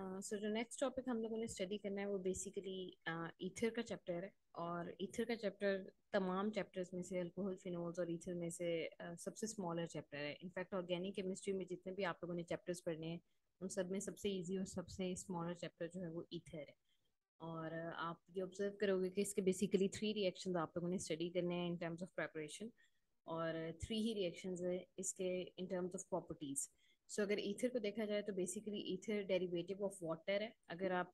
सो जो next topic हम लोगों ने स्टडी करना है वो बेसिकली ईथर का चैप्टर है। और ईथर का चैप्टर तमाम चैप्टर्स में से अल्कोहल फिनोल्स और ईथर में से सबसे स्मॉलर चैप्टर है। इनफैक्ट ऑर्गेनिक केमिस्ट्री में जितने भी आप लोगों ने चैप्टर्स पढ़ने हैं उन सब में सबसे इजी और सबसे स्मॉलर चैप्टर जो है वो ईथर है। और आप ये ऑब्जर्व करोगे कि इसके बेसिकली थ्री रिएक्शंस आप लोगों ने स्टडी करने हैं इन टर्म्स ऑफ प्रेपरेशन। और थ्री ही रिएक्शंस है इसके इन टर्म्स ऑफ प्रॉपर्टीज। सो अगर ईथर को देखा जाए तो basically ether derivative of water है। अगर आप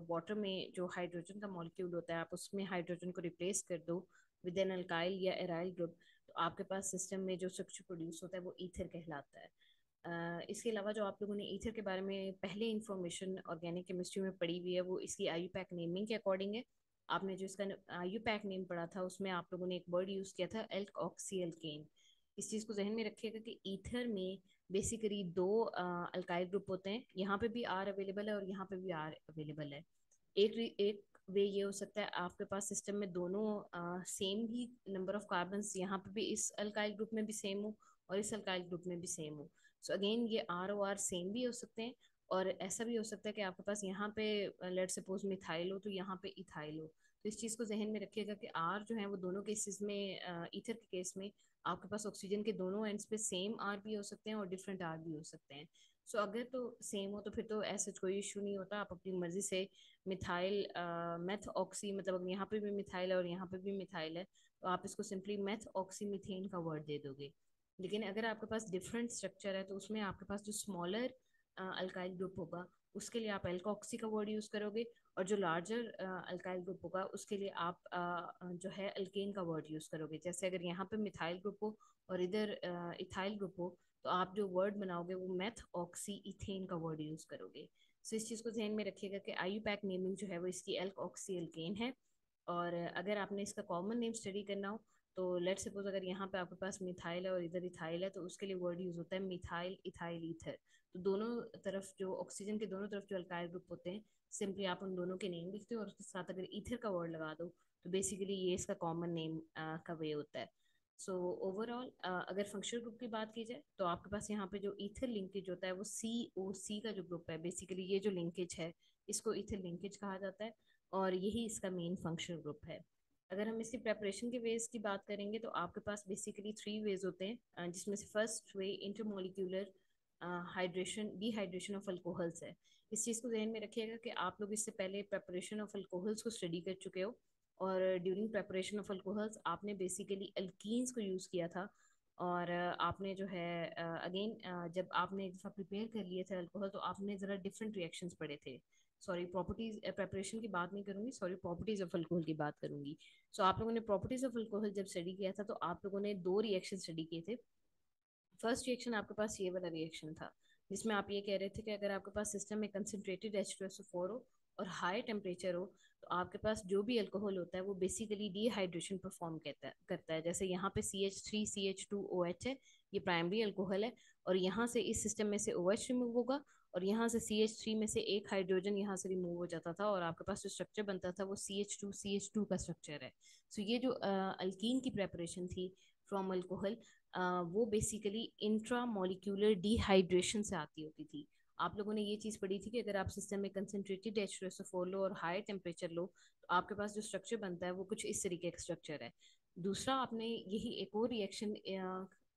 वाटर में जो हाइड्रोजन का मॉलिक्यूल होता है आप उसमें हाइड्रोजन को रिप्लेस कर दो विद एन अल्काइल या एराइल ग्रुप, तो आपके पास सिस्टम में जो स्ट्रक्चर प्रोड्यूस होता है वो ईथर कहलाता है। इसके अलावा जो आप लोगों ने ईथर के बारे में पहले इंफॉर्मेशन ऑर्गेनिक केमिस्ट्री में पढ़ी हुई है वो इसकी आईयूपैक नेमिंग के अकॉर्डिंग है। आपने जो इसका आईयूपैक नेम पढ़ा था उसमें आप लोगों ने एक वर्ड यूज किया था एल्क ऑक्सी एल्केन। इस चीज़ को जहन में रखिएगा कि ईथर में बेसिकली दो अल्काइल ग्रुप होते हैं। यहाँ पे भी आर अवेलेबल है और यहाँ पे भी आर अवेलेबल है। एक वे ये हो सकता है आपके पास सिस्टम में दोनों same he number of carbon यहाँ पे भी इस अल्काइल ग्रुप में भी सेम हो और इस अल्काइल ग्रुप में भी सेम हो। सो अगेन ये आर ओ आर सेम भी हो सकते हैं। और ऐसा भी हो सकता है कि आपके पास यहाँ पे लेट सपोज मिथाइल हो तो यहाँ पे इथाइल हो। तो इस चीज़ को जहन में रखिएगा कि आर जो है वो दोनों केसेस में ईथर के केस में आपके पास ऑक्सीजन के दोनों एंड्स पे सेम आर भी हो सकते हैं और डिफरेंट आर भी हो सकते हैं। सो अगर तो सेम हो तो फिर तो ऐसा कोई इशू नहीं होता, आप अपनी मर्जी से मिथाइल मेथ ऑक्सी मतलब यहाँ पे भी मिथाइल है और यहाँ पे भी मिथाइल है तो आप इसको सिंपली मेथ ऑक्सी मीथेन का वर्ड दे दोगे। लेकिन अगर आपके पास डिफरेंट स्ट्रक्चर है तो उसमें आपके पास जो स्मॉलर अल्काइल ग्रुप होगा उसके लिए आप एल्कोक्सी का वर्ड यूज करोगे। और जो लार्जर अल्काइल ग्रुप होगा उसके लिए आप जो है अल्केन का वर्ड यूज करोगे। जैसे अगर यहाँ पे मिथाइल ग्रुप हो और इधर इथाइल ग्रुप हो तो आप जो वर्ड बनाओगे वो मेथ ऑक्सी इथेन का वर्ड यूज करोगे। सो इस चीज़ को ध्यान में रखिएगा कि आईयूपैक नेमिंग जो है वो इसकी एल्क ऑक्सी एल्केन है। और अगर आपने इसका कॉमन नेम स्टडी करना हो तो लेट सपोज अगर यहाँ पे आपके पास मिथाइल है और इधर इथाइल है तो उसके लिए वर्ड यूज होता है मिथाइल इथाइल ईथर। तो दोनों तरफ जो ऑक्सीजन के दोनों तरफ जो अल्काइल ग्रुप होते हैं सिंपली आप उन दोनों के नेम लिखते हो और उसके साथ अगर ईथर का वर्ड लगा दो तो बेसिकली ये इसका कॉमन नेम का वे होता है। सो ओवरऑल अगर फंक्शनल ग्रुप की बात की जाए तो आपके पास यहाँ पे जो ईथर लिंकेज होता है वो सी ओ सी का जो ग्रुप है बेसिकली ये जो लिंकेज है इसको ईथर लिंकेज कहा जाता है। और यही इसका मेन फंक्शनल ग्रुप है। अगर हम इसकी प्रेपरेशन के वेज की बात करेंगे तो आपके पास बेसिकली थ्री वेज होते हैं, जिसमें से first way intermolecular hydration dehydration of alcohols है। इस चीज़ को ध्यान में रखिएगा कि आप लोग इससे पहले प्रेपरेशन ऑफ अल्कोहल्स को स्टडी कर चुके हो। और ड्यूरिंग प्रेपरेशन ऑफ अल्कोहल्स आपने बेसिकली अल्कीन्स को यूज़ किया था। और आपने जो है अगेन जब आपने एक दफ़ा प्रिपेयर कर लिए थे अल्कोहल तो आपने ज़रा डिफरेंट रिएक्शंस पढ़े थे। सॉरी प्रॉपर्टीज प्रेपरेशन की बात नहीं करूंगी, सॉरी प्रॉपर्टीज ऑफ अल्कोहल की बात करूंगी। सो आप लोगों ने प्रॉपर्टीज ऑफ अल्कोहल जब स्टडी किया था तो आप लोगों ने दो रिएक्शन स्टडी किए थे। फर्स्ट रिएक्शन आपके पास ये वाला रिएक्शन था जिसमें आप ये कह रहे थे कि अगर आपके पास सिस्टम में कंसनट्रेटेड H2SO4 हो और हाई टेम्परेचर हो तो आपके पास जो भी अल्कोहल होता है वो बेसिकली डिहाइड्रेशन परफॉर्म करता है। जैसे यहाँ पे CH3CH2OH है, ये प्राइमरी अल्कोहल है। और यहाँ से इस सिस्टम में से OH रिमूव होगा और यहाँ से CH3 में से एक हाइड्रोजन यहाँ से रिमूव हो जाता था और आपके पास जो स्ट्रक्चर बनता था वो CH2CH2 का स्ट्रक्चर है। सो ये जो अल्कीन की प्रेपरेशन थी फ्रॉम अल्कोहल वो बेसिकली इंट्रा मॉलिक्यूलर डिहाइड्रेशन से आती होती थी। आप लोगों ने ये चीज़ पढ़ी थी कि अगर आप सिस्टम में कंसनट्रेटेड H2SO4 लो और हाई टेम्परेचर लो तो आपके पास जो स्ट्रक्चर बनता है वो कुछ इस तरीके का स्ट्रक्चर है। दूसरा आपने यही एक और रिएक्शन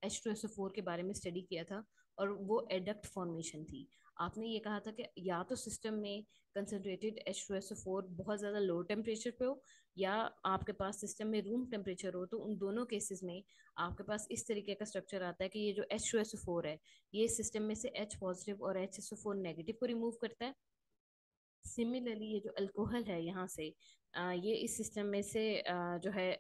H2SO4 के बारे में स्टडी किया था और वो एडक्ट फॉर्मेशन थी। आपने ये कहा था कि या तो सिस्टम में कंसनट्रेटेड H2SO4 बहुत ज़्यादा लो टेम्परेचर पे हो या आपके पास सिस्टम में रूम टेम्परेचर हो, तो उन दोनों केसेस में आपके पास इस तरीके का स्ट्रक्चर आता है कि ये जो H2SO4 है ये सिस्टम में से H पॉजिटिव और HSO4 नेगेटिव को रिमूव करता है। सिमिलरली ये जो अल्कोहल है यहाँ से ये इस सिस्टम में से जो है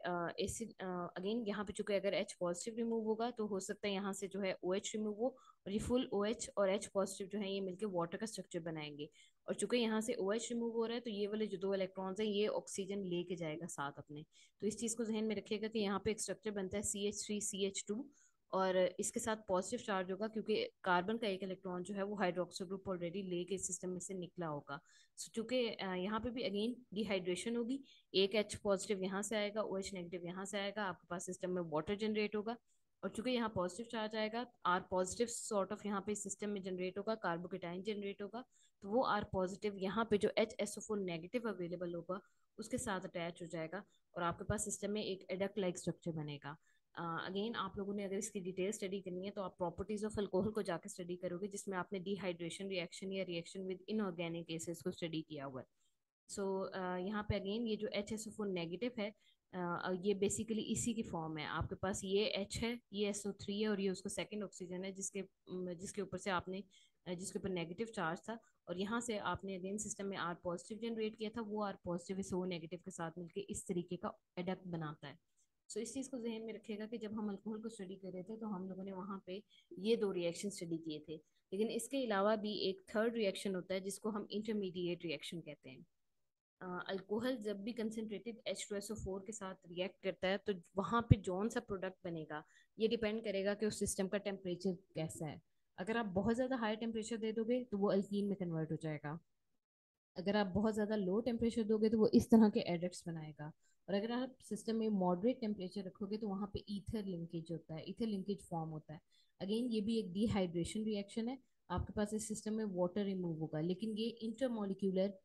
एसिड अगेन यहाँ पे चूंकि अगर H पॉजिटिव रिमूव होगा तो हो सकता है यहाँ से जो है OH रिमूव हो और ये फुल OH और H पॉजिटिव जो है ये मिलके वाटर का स्ट्रक्चर बनाएंगे। और चूंकि यहाँ से OH रिमूव हो रहा है तो ये वाले जो दो इलेक्ट्रॉन्स हैं ये ऑक्सीजन लेके जाएगा साथ अपने। तो इस चीज़ को ध्यान में रखिएगा कि यहाँ पे एक स्ट्रक्चर बनता है CH3CH2 और इसके साथ पॉजिटिव चार्ज होगा क्योंकि कार्बन का एक इलेक्ट्रॉन जो है वो हाइड्रोक्सो ग्रुप ऑलरेडी लेके सिस्टम में से निकला होगा। सो चूंकि यहाँ पे भी अगेन डिहाइड्रेशन होगी, एक H पॉजिटिव यहाँ से आएगा OH नेगेटिव यहाँ से आएगा, आपके पास सिस्टम में वाटर जनरेट होगा। और चूंकि यहाँ पॉजिटिव चार्ज आएगा, आर पॉजिटिव सॉर्ट ऑफ यहाँ पे सिस्टम में जनरेट होगा, कार्बोकेटाइन जनरेट होगा, तो वो आर पॉजिटिव यहाँ पे जो HSO4 नेगेटिव अवेलेबल होगा उसके साथ अटैच हो जाएगा, और आपके पास सिस्टम में एक एडक्ट लाइक स्ट्रक्चर बनेगा। अगेन आप लोगों ने अगर इसकी डिटेल स्टडी करनी है तो आप प्रॉपर्टीज ऑफ अल्कोहल को जाकर स्टडी करोगे, जिसमें आपने डिहाइड्रेशन रिएक्शन या रिएक्शन विद इनऑर्गेनिक एसिड्स को स्टडी किया हुआ है। सो यहाँ पे अगेन ये जो HSO4 नेगेटिव है, ये बेसिकली इसी की फॉर्म है। आपके पास ये H है, ये SO3 है, और ये उसका सेकंड ऑक्सीजन है जिसके ऊपर से आपने जिसके ऊपर नेगेटिव चार्ज था, और यहाँ से आपने अगेन सिस्टम में आर पॉजिटिव जनरेट किया था, वो आर पॉजिटिव इस ओ नेगेटिव के साथ मिलकर इस तरीके का एडक्ट बनाता है। सो इस चीज़ को जहन में रखिएगा कि जब हम अल्कोहल को स्टडी कर रहे थे तो हम लोगों ने वहाँ पे ये दो रिएक्शन स्टडी किए थे, लेकिन इसके अलावा भी एक थर्ड रिएक्शन होता है जिसको हम इंटरमीडिएट रिएक्शन कहते हैं। अल्कोहल जब भी कंसेंट्रेटेड H2SO4 के साथ रिएक्ट करता है तो वहां पे जौन सा प्रोडक्ट बनेगा ये डिपेंड करेगा कि उस सिस्टम का टेम्परेचर कैसा है। अगर आप बहुत ज़्यादा हाई टेम्परेचर दे दोगे तो वो अल्कीन में कन्वर्ट हो जाएगा। अगर आप बहुत ज़्यादा लो टेम्परेचर दोगे तो वो इस तरह के एडक्ट्स बनाएगा। और अगर आप सिस्टम में मॉडरेट टेम्परेचर रखोगे तो वहाँ पे ईथर लिंकेज होता है, ईथर लिंकेज फॉर्म होता है। अगेन ये भी एक डिहाइड्रेशन रिएक्शन है। आपके पास इस सिस्टम में वाटर रिमूव होगा, लेकिन ये इंटरमोलिक्यूलर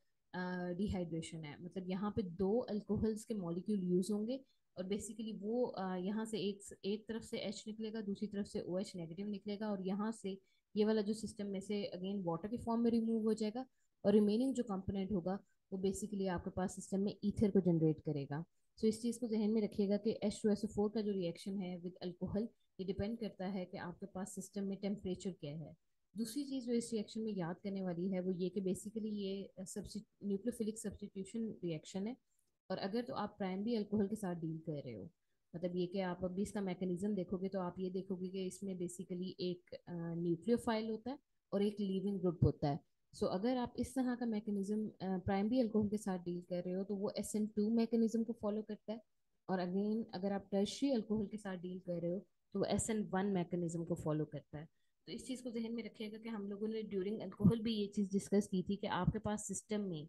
डिहाइड्रेशन है, मतलब यहाँ पे दो अल्कोहल्स के मॉलिक्यूल यूज होंगे, और बेसिकली वो यहाँ से एक तरफ से H निकलेगा, दूसरी तरफ से OH नेगेटिव निकलेगा, और यहाँ से ये वाला जो सिस्टम में से अगेन वाटर के फॉर्म में रिमूव हो जाएगा, और रिमेनिंग जो कंपोनेंट होगा वो बेसिकली आपके पास सिस्टम में ईथर को जनरेट करेगा। सो इस चीज़ को जहन में रखिएगा कि H2SO4 का जो रिएक्शन है विद अल्कोहल, ये डिपेंड करता है कि आपके पास सिस्टम में टेम्परेचर क्या है। दूसरी चीज़ जो इस रिएक्शन में याद करने वाली है वो ये कि बेसिकली ये न्यूक्लियोफिलिक सब्स्टिट्यूशन रिएक्शन है। और अगर तो आप प्राइमरी अल्कोहल के साथ डील कर रहे हो, मतलब ये कि आप अभी इसका मैकेनिज्म देखोगे तो आप ये देखोगे कि इसमें बेसिकली एक न्यूक्लियोफाइल होता है और एक लीविंग ग्रुप होता है। सो अगर आप इस तरह का मैकेनिज्म प्राइमरी अल्कोहल के साथ डील कर रहे हो तो वो SN2 मैकेनिज्म को फॉलो करता है, और अगेन अगर आप टर्शियरी अल्कोहल के साथ डील कर रहे हो तो वो SN1 मैकेनिज्म को फॉलो करता है। तो इस चीज़ को जहन में रखिएगा कि हम लोगों ने ड्यूरिंग अल्कोहल भी ये चीज़ डिस्कस की थी कि आपके पास सिस्टम में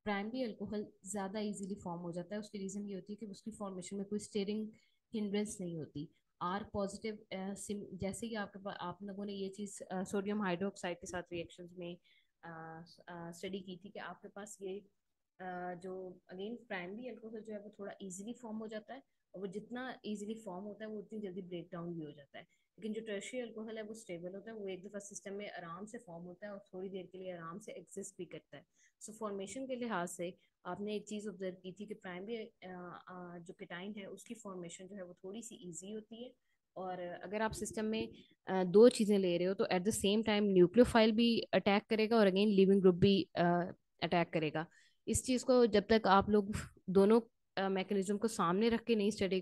प्राइमरी अल्कोहल ज़्यादा इजीली फॉर्म हो जाता है। उसकी रीज़न ये होती है कि उसकी फॉर्मेशन में कोई स्टीयरिंग हिंड्रेंस नहीं होती। आर पॉजिटिव जैसे ही आपके पास आप लोगों ने ये चीज़ सोडियम हाइड्रोक्साइड के साथ रिएक्शंस में स्टडी की थी कि आपके पास ये जो अगेन प्राइमरी अल्कोहल जो है वो थोड़ा इजीली फॉर्म हो जाता है, और वो जितना इजीली फॉर्म होता है वो उतनी जल्दी ब्रेक डाउन भी हो जाता है। लेकिन जो टर्शियरी अल्कोहल है वो स्टेबल होता है, वो एक दफ़ा सिस्टम में आराम से फॉर्म होता है और थोड़ी देर के लिए आराम से एग्जिस्ट भी करता है। सो फॉर्मेशन के लिहाज से आपने एक चीज़ ऑब्जर्व की थी कि प्राइमरी जो केटाइन है उसकी फॉर्मेशन जो है वो थोड़ी सी ईजी होती है। और अगर आप सिस्टम में दो चीज़ें ले रहे हो तो at the same time nucleophile भी अटैक करेगा और अगेन लिविंग ग्रुप भी अटैक करेगा। इस चीज़ को जब तक आप लोग दोनों मैकेनिज्म को सामने रख के नहीं स्टडी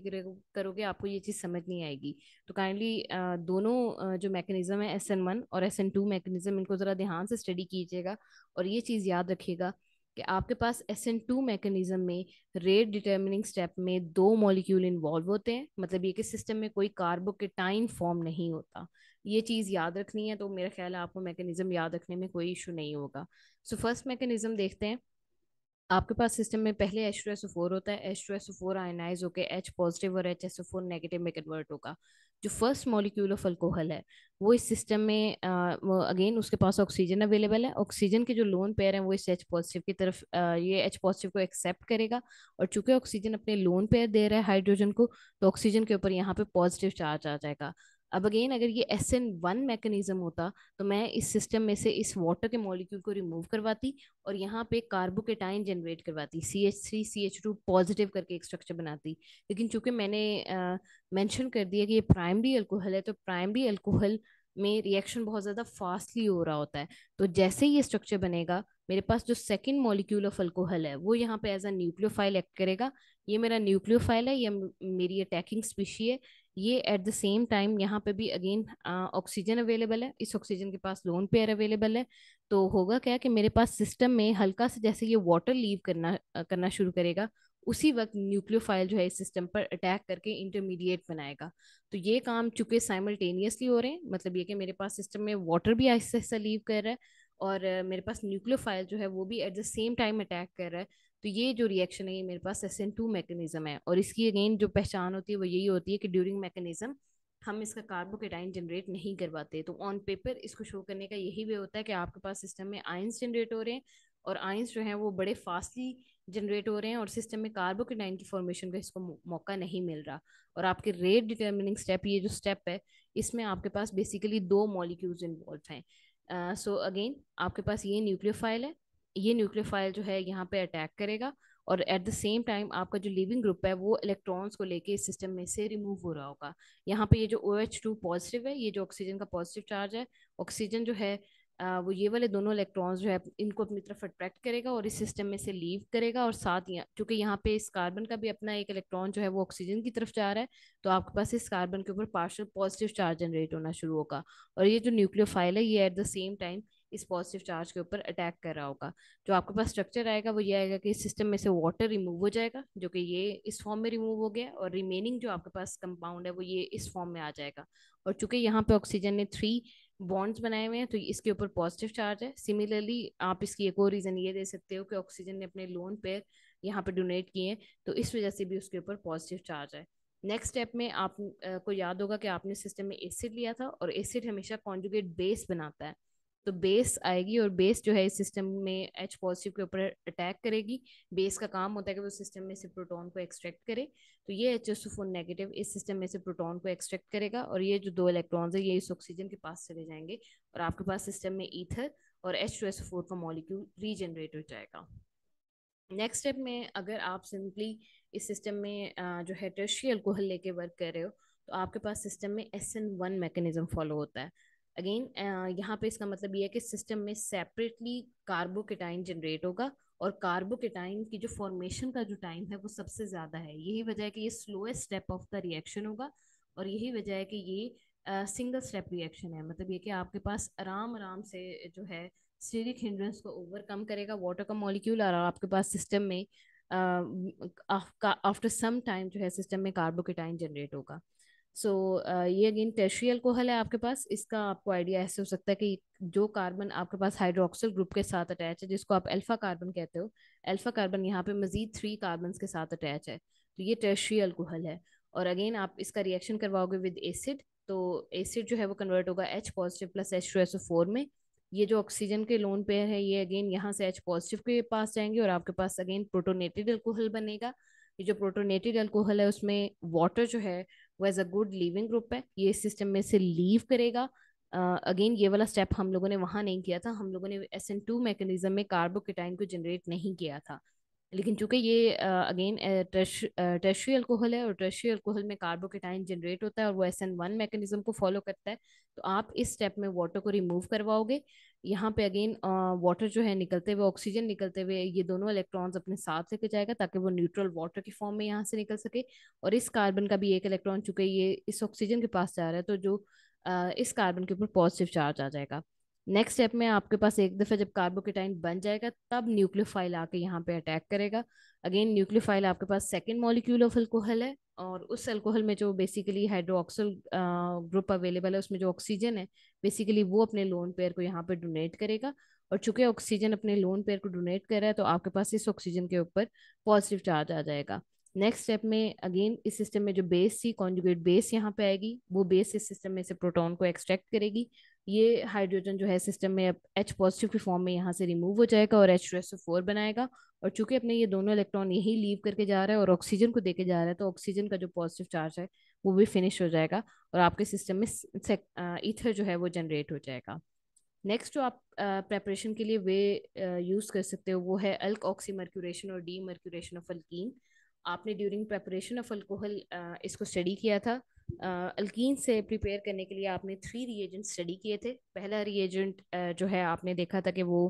करोगे आपको ये चीज़ समझ नहीं आएगी। तो काइंडली दोनों जो मैकेनिज्म है SN1 और SN2 मैकेनिज्म, इनको ज़रा ध्यान से स्टडी कीजिएगा। और ये चीज़ याद रखिएगा कि आपके पास SN2 मैकेनिज्म में रेट डिटर्मिनिंग स्टेप में दो मॉलिक्यूल इन्वॉल्व होते हैं, मतलब ये कि सिस्टम में कोई कार्बोकेटाइन फॉर्म नहीं होता। ये चीज़ याद रखनी है, तो मेरा ख्याल है आपको मैकेनिज्म याद रखने में कोई इशू नहीं होगा। सो फर्स्ट मैकेनिज्म देखते हैं। आपके पास सिस्टम में पहले H2SO4 होता है, H2SO4 आयनाइज होकर H पॉजिटिव और HSO4 नेगेटिव में कन्वर्ट होगा। जो फर्स्ट मॉलिक्यूल ऑफ अल्कोहल है वो इस सिस्टम में अगेन उसके पास ऑक्सीजन अवेलेबल है। ऑक्सीजन के जो लोन पेयर हैं वो इस H पॉजिटिव की तरफ ये H पॉजिटिव को एक्सेप्ट करेगा, और चूंकि ऑक्सीजन अपने लोन पेयर दे रहा है हाइड्रोजन को, तो ऑक्सीजन के ऊपर यहाँ पे पॉजिटिव चार्ज आ जाएगा। अब अगेन अगर ये SN1 मैकेनिज्म होता तो मैं इस सिस्टम में से इस वाटर के मॉलिक्यूल को रिमूव करवाती और यहाँ पे कार्बोकेटाइन जनरेट करवाती, CH3CH2 पॉजिटिव करके एक स्ट्रक्चर बनाती। लेकिन चूंकि मैंने मेंशन कर दिया कि ये प्राइमरी अल्कोहल है, तो प्राइमरी अल्कोहल में रिएक्शन बहुत ज़्यादा फास्टली हो रहा होता है। तो जैसे ही ये स्ट्रक्चर बनेगा मेरे पास जो सेकंड मॉलिक्यूल ऑफ अल्कोहल है वो यहाँ पे एज अ न्यूक्लियोफाइल एक्ट करेगा। ये मेरा न्यूक्लियोफाइल है, ये मेरी अटैकिंग स्पीशी है। ये एट द सेम टाइम यहाँ पे भी अगेन ऑक्सीजन अवेलेबल है, इस ऑक्सीजन के पास लोन पेयर अवेलेबल है। तो होगा क्या कि मेरे पास सिस्टम में हल्का से जैसे ये वाटर लीव करना शुरू करेगा, उसी वक्त न्यूक्लियोफाइल जो है इस सिस्टम पर अटैक करके इंटरमीडिएट बनाएगा। तो ये काम चूंकि साइमल्टेनियसली हो रहे हैं, मतलब ये कि मेरे पास सिस्टम में वाटर भी आहिस्ता आहिस्ता लीव कर रहा है और मेरे पास न्यूक्लियोफाइल जो है वो भी at the same time attack कर रहा है। तो ये जो रिएक्शन है ये मेरे पास SN2 मैकेनिज्म है, और इसकी अगेन जो पहचान होती है वो यही होती है कि ड्यूरिंग मैकेनिज्म हम इसका कार्बोकेटाइन जनरेट नहीं करवाते। तो ऑन पेपर इसको शो करने का यही वे होता है कि आपके पास सिस्टम में आयंस जनरेट हो रहे हैं, और आयंस जो हैं वो बड़े फास्टली जनरेट हो रहे हैं, और सिस्टम में कार्बोकेटाइन की फॉर्मेशन का इसको मौका नहीं मिल रहा। और आपके रेट डिटर्मिनिंग स्टेप, ये जो स्टेप है, इसमें आपके पास बेसिकली दो मॉलिक्यूल्स इन्वॉल्व हैं। सो अगेन आपके पास ये न्यूक्लियोफाइल है, ये न्यूक्लियोफाइल जो है यहाँ पे अटैक करेगा, और एट द सेम टाइम आपका जो लिविंग ग्रुप है वो इलेक्ट्रॉन्स को लेके इस सिस्टम में से रिमूव हो रहा होगा। यहाँ पे ये जो OH2 पॉजिटिव है, ये जो ऑक्सीजन का पॉजिटिव चार्ज है, ऑक्सीजन जो है वो ये वाले दोनों इलेक्ट्रॉन्स जो है इनको अपनी तरफ अट्रैक्ट करेगा और इस सिस्टम में से लीव करेगा। और साथ चूंकि यहाँ पे इस कार्बन का भी अपना एक इलेक्ट्रॉन जो है वो ऑक्सीजन की तरफ जा रहा है, तो आपके पास इस कार्बन के ऊपर पार्शियल पॉजिटिव चार्ज जनरेट होना शुरू होगा। और ये जो न्यूक्लियोफाइल है ये एट द सेम टाइम इस पॉजिटिव चार्ज के ऊपर अटैक कर रहा होगा। जो आपके पास स्ट्रक्चर आएगा वो ये आएगा कि इस सिस्टम में से वाटर रिमूव हो जाएगा, जो कि ये इस फॉर्म में रिमूव हो गया, और रिमेनिंग जो आपके पास कंपाउंड है वो ये इस फॉर्म में आ जाएगा। और चूंकि यहाँ पे ऑक्सीजन ने 3 बॉन्ड्स बनाए हुए हैं, तो इसके ऊपर पॉजिटिव चार्ज है। सिमिलरली आप इसकी एक और रीजन ये दे सकते हो कि ऑक्सीजन ने अपने लोन पेयर यहाँ पे डोनेट किए हैं, तो इस वजह से भी उसके ऊपर पॉजिटिव चार्ज है। नेक्स्ट स्टेप में आप को याद होगा कि आपने सिस्टम में एसिड लिया था, और एसिड हमेशा कॉन्जुगेट बेस बनाता है। तो बेस आएगी, और बेस जो है इस सिस्टम में H पॉजिटिव के ऊपर अटैक करेगी। बेस का काम होता है कि वो सिस्टम में से प्रोटॉन को एक्सट्रैक्ट करे। तो ये HSO4 नेगेटिव इस सिस्टम में से प्रोटॉन को एक्सट्रैक्ट करेगा, और ये जो दो इलेक्ट्रॉन्स है ये इस ऑक्सीजन के पास चले जाएंगे, और आपके पास सिस्टम में ईथर और H2SO4 का मॉलिक्यूल रीजनरेट हो जाएगा। नेक्स्ट स्टेप में अगर आप सिंपली इस सिस्टम में जो है टर्शियरी अल्कोहल लेके वर्क कर रहे हो, तो आपके पास सिस्टम में SN1 मैकेनिज्म फॉलो होता है। अगेन यहाँ पे इसका मतलब ये है कि सिस्टम में सेपरेटली कार्बोकेटाइन जनरेट होगा, और कार्बोकेटाइन की जो फॉर्मेशन का जो टाइम है वो सबसे ज़्यादा है। यही वजह है कि ये slowest step of the reaction होगा, और यही वजह है कि ये सिंगल स्टेप रिएक्शन है। मतलब ये कि आपके पास आराम आराम से जो है स्टेरिक हिंड्रेंस को ओवरकम करेगा वाटर का मॉलिक्यूल, और आपके पास सिस्टम में आफ्टर सम टाइम जो है सिस्टम में कार्बोकेटाइन जनरेट होगा। सो ये अगेन टर्शियरी अल्कोहल है आपके पास। इसका आपको आइडिया ऐसे हो सकता है कि जो कार्बन आपके पास हाइड्रोक्सिल ग्रुप के साथ अटैच है, जिसको आप अल्फा कार्बन कहते हो, अल्फा कार्बन यहाँ पे मजीद 3 कार्बन के साथ अटैच है, तो ये टर्शियरी अल्कोहल है। और अगेन आप इसका रिएक्शन करवाओगे विद एसिड, तो एसिड जो है वो कन्वर्ट होगा H पॉजिटिव प्लस H2SO4 में। ये जो ऑक्सीजन के लोन पेयर है ये अगेन यहाँ से H पॉजिटिव के पास जाएंगे, और आपके पास अगेन प्रोटोनेटेड अल्कोहल बनेगा। ये जो प्रोटोनेटेड अल्कोहल है उसमें वाटर जो है वो as a good leaving group है, ये सिस्टम में से लीव करेगा। अगेन ये वाला स्टेप हम लोगों ने वहां नहीं किया था, हम लोगों ने SN2 मैकेनिज्म में कार्बोकेटाइन को जनरेट नहीं किया था। लेकिन चूंकि ये अगेन टर्शियरी अल्कोहल है, और टर्शियरी अल्कोहल में कार्बोकेटाइन जनरेट होता है और वो SN1 मैकेनिज्म को फॉलो करता है, तो आप इस स्टेप में वाटर को रिमूव करवाओगे। यहाँ पे अगेन वाटर जो है निकलते हुए, ऑक्सीजन निकलते हुए ये दोनों इलेक्ट्रॉन्स अपने साथ लेके जाएगा, ताकि वो न्यूट्रल वाटर की फॉर्म में यहाँ से निकल सके। और इस कार्बन का भी एक इलेक्ट्रॉन, चूंकि ये इस ऑक्सीजन के पास जा रहा है, तो जो इस कार्बन के ऊपर पॉजिटिव चार्ज आ जाएगा। नेक्स्ट स्टेप में आपके पास एक दफा जब कार्बोकेटाइन बन जाएगा, तब न्यूक्लियोफाइल आके यहाँ पे अटैक करेगा। अगेन न्यूक्लियोफाइल आपके पास सेकेंड मॉलिक्यूल ऑफ अल्कोहल है, और उस अल्कोहल में जो बेसिकली हाइड्रोक्सिल ग्रुप अवेलेबल है उसमें जो ऑक्सीजन है, बेसिकली वो अपने लोन पेयर को यहाँ पे डोनेट करेगा। और चूंकि ऑक्सीजन अपने लोन पेयर को डोनेट कर रहा है, तो आपके पास इस ऑक्सीजन के ऊपर पॉजिटिव चार्ज आ जाएगा। नेक्स्ट स्टेप में अगेन इस सिस्टम में जो बेस थी, कॉन्जुगेट बेस यहाँ पे आएगी, वो बेस इस सिस्टम में से प्रोटॉन को एक्सट्रैक्ट करेगी। ये हाइड्रोजन जो है सिस्टम में अब H पॉजिटिव की फॉर्म में यहाँ से रिमूव हो जाएगा, और H2SO4 बनाएगा। और चूंकि अपने ये दोनों इलेक्ट्रॉन यही लीव करके जा रहा है और ऑक्सीजन को देके जा रहा है, तो ऑक्सीजन का जो पॉजिटिव चार्ज है वो भी फिनिश हो जाएगा, और आपके सिस्टम में ईथर जो है वो जनरेट हो जाएगा। नेक्स्ट जो आप प्रेपरेशन के लिए वे यूज कर सकते हो वो है अल्क ऑक्सीमर्क्यूरेशन और डी मर्क्यूरेशन ऑफ अल्कीन। आपने ड्यूरिंग प्रेपरेशन ऑफ अल्कोहल इसको स्टडी किया था। अल्कीन से प्रिपेयर करने के लिए आपने 3 रिएजेंट स्टडी किए थे। पहला रिएजेंट जो है आपने देखा था कि वो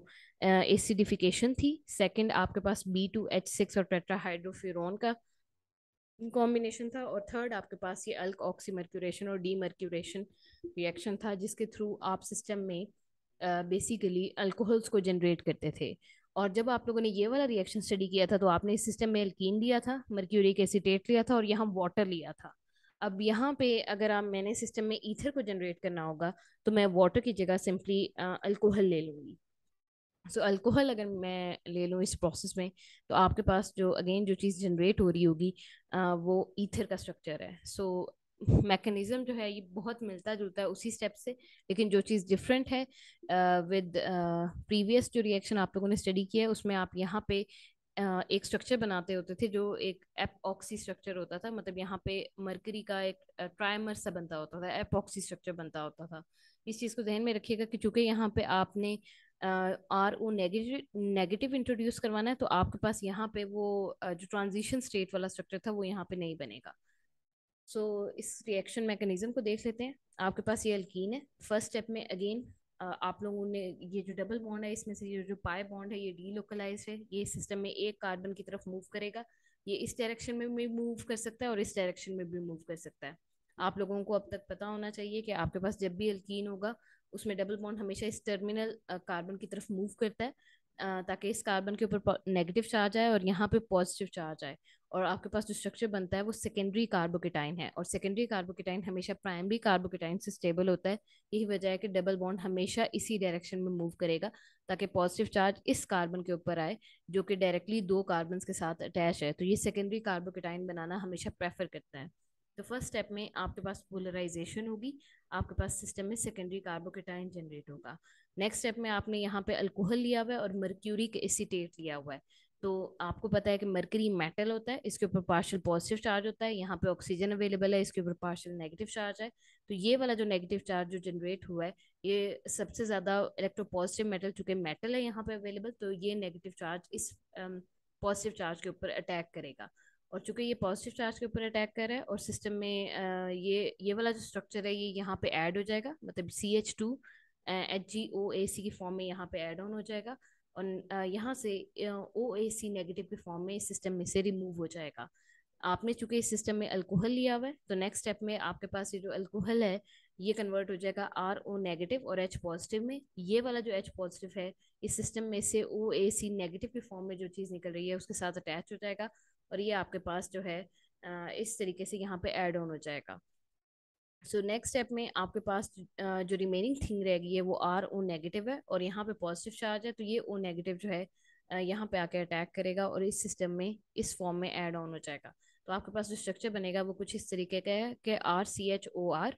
एसिडिफिकेशन थी। सेकंड आपके पास B2H6 और टेट्राहाइड्रोफ्यूरॉन का कॉम्बिनेशन था, और थर्ड आपके पास ये अल्क ऑक्सीमर्क्यूरेशन और डी मर्क्यूरेशन रिएक्शन था, जिसके थ्रू आप सिस्टम में बेसिकली अल्कोहल्स को जनरेट करते थे। और जब आप लोगों ने ये वाला रिएक्शन स्टडी किया था, तो आपने इस सिस्टम में एल्कीन लिया था, मर्क्यूरिक एसीटेट लिया था, और यहाँ वाटर लिया था। अब यहाँ पे अगर आप मैंने सिस्टम में ईथर को जनरेट करना होगा, तो मैं वाटर की जगह सिंपली अल्कोहल ले लूंगी। सो अल्कोहल अगर मैं ले लूँ इस प्रोसेस में, तो आपके पास जो अगेन जो चीज़ जनरेट हो रही होगी वो ईथर का स्ट्रक्चर है। सो मैकेनिज्म जो है ये बहुत मिलता जुलता है उसी स्टेप से, लेकिन जो चीज़ डिफरेंट है विद प्रीवियस जो रिएक्शन आप लोगों ने स्टडी किया है उसमें आप यहाँ पे एक स्ट्रक्चर बनाते होते थे जो एक एपॉक्सी स्ट्रक्चर होता था, मतलब यहाँ पे मरकरी का एक ट्राइमर सा बनता होता था, एपॉक्सी स्ट्रक्चर बनता होता था। इस चीज़ को ध्यान में रखिएगा कि चूंकि यहाँ पे आपने R O negative negative introduce करवाना है, तो आपके पास यहाँ पे वो जो ट्रांजिशन स्टेट वाला स्ट्रक्चर था वो यहाँ पे नहीं बनेगा। सो इस रिएक्शन मैकेनिज्म को देख लेते हैं। आपके पास ये अल्कीन है। फर्स्ट स्टेप में अगेन आप लोगों ने ये जो डबल बॉन्ड है इसमें से ये जो पाई बॉन्ड है ये डीलोकलाइज है, ये सिस्टम में एक कार्बन की तरफ मूव करेगा। ये इस डायरेक्शन में भी मूव कर सकता है और इस डायरेक्शन में भी मूव कर सकता है। आप लोगों को अब तक पता होना चाहिए कि आपके पास जब भी अल्कीन होगा उसमें डबल बॉन्ड हमेशा इस टर्मिनल कार्बन की तरफ मूव करता है, ताकि इस कार्बन के ऊपर नेगेटिव चार्ज आए और यहाँ पे पॉजिटिव चार्ज आए। और आपके पास जो स्ट्रक्चर बनता है वो सेकेंडरी कार्बोकेटाइन है, और सेकेंडरी कार्बोकेटाइन हमेशा प्राइमरी कार्बोकेटाइन से स्टेबल होता है। यही वजह है कि डबल बॉन्ड हमेशा इसी डायरेक्शन में मूव करेगा, ताकि पॉजिटिव चार्ज इस कार्बन के ऊपर आए जो कि डायरेक्टली दो कार्बन के साथ अटैच है। तो ये सेकेंडरी कार्बोकेटाइन बनाना हमेशा प्रेफर करता है। तो फर्स्ट स्टेप में आपके पास पोलराइजेशन होगी, आपके पास सिस्टम में सेकेंडरी कार्बोकेटाइन जनरेट होगा। नेक्स्ट स्टेप में आपने यहाँ पे अल्कोहल लिया हुआ है और मर्क्यूरिक एसीटेट लिया हुआ है। तो आपको पता है कि मरकरी मेटल होता है, इसके ऊपर पार्शियल पॉजिटिव चार्ज होता है, यहाँ पे ऑक्सीजन अवेलेबल है, इसके ऊपर पार्शियल नेगेटिव चार्ज है। तो ये वाला जो नेगेटिव चार्ज जो जनरेट हुआ है ये सबसे ज्यादा इलेक्ट्रोपॉजिटिव मेटल, चूंकि मेटल है यहाँ पे अवेलेबल, तो ये नेगेटिव चार्ज इस पॉजिटिव चार्ज के ऊपर अटैक करेगा। और चूंकि ये पॉजिटिव चार्ज के ऊपर अटैक कर रहा है और सिस्टम में ये वाला जो स्ट्रक्चर है ये यहाँ पे ऐड हो जाएगा, मतलब CH2 HgOAc की फॉर्म में यहाँ पे ऐड ऑन हो जाएगा, और यहाँ से OAc नेगेटिव के फॉर्म में इस सिस्टम में से रिमूव हो जाएगा। आपने चूंकि इस सिस्टम में अल्कोहल लिया हुआ है, तो नेक्स्ट स्टेप में आपके पास ये जो अल्कोहल है ये कन्वर्ट हो जाएगा RO नेगेटिव और H पॉजिटिव में। ये वाला जो H पॉजिटिव है इस सिस्टम में से OAc नेगेटिव के फॉर्म में जो चीज़ निकल रही है उसके साथ अटैच हो जाएगा, और ये आपके पास जो है इस तरीके से यहाँ पे ऐड ऑन हो जाएगा। सो नेक्स्ट स्टेप में आपके पास जो रिमेनिंग थिंग रहेगी है वो RO नेगेटिव है और यहाँ पे पॉजिटिव चार्ज है, तो ये O नेगेटिव जो है यहाँ पे आके अटैक करेगा और इस सिस्टम में इस फॉर्म में ऐड ऑन हो जाएगा। तो आपके पास जो स्ट्रक्चर बनेगा वो कुछ इस तरीके का है कि RCHOR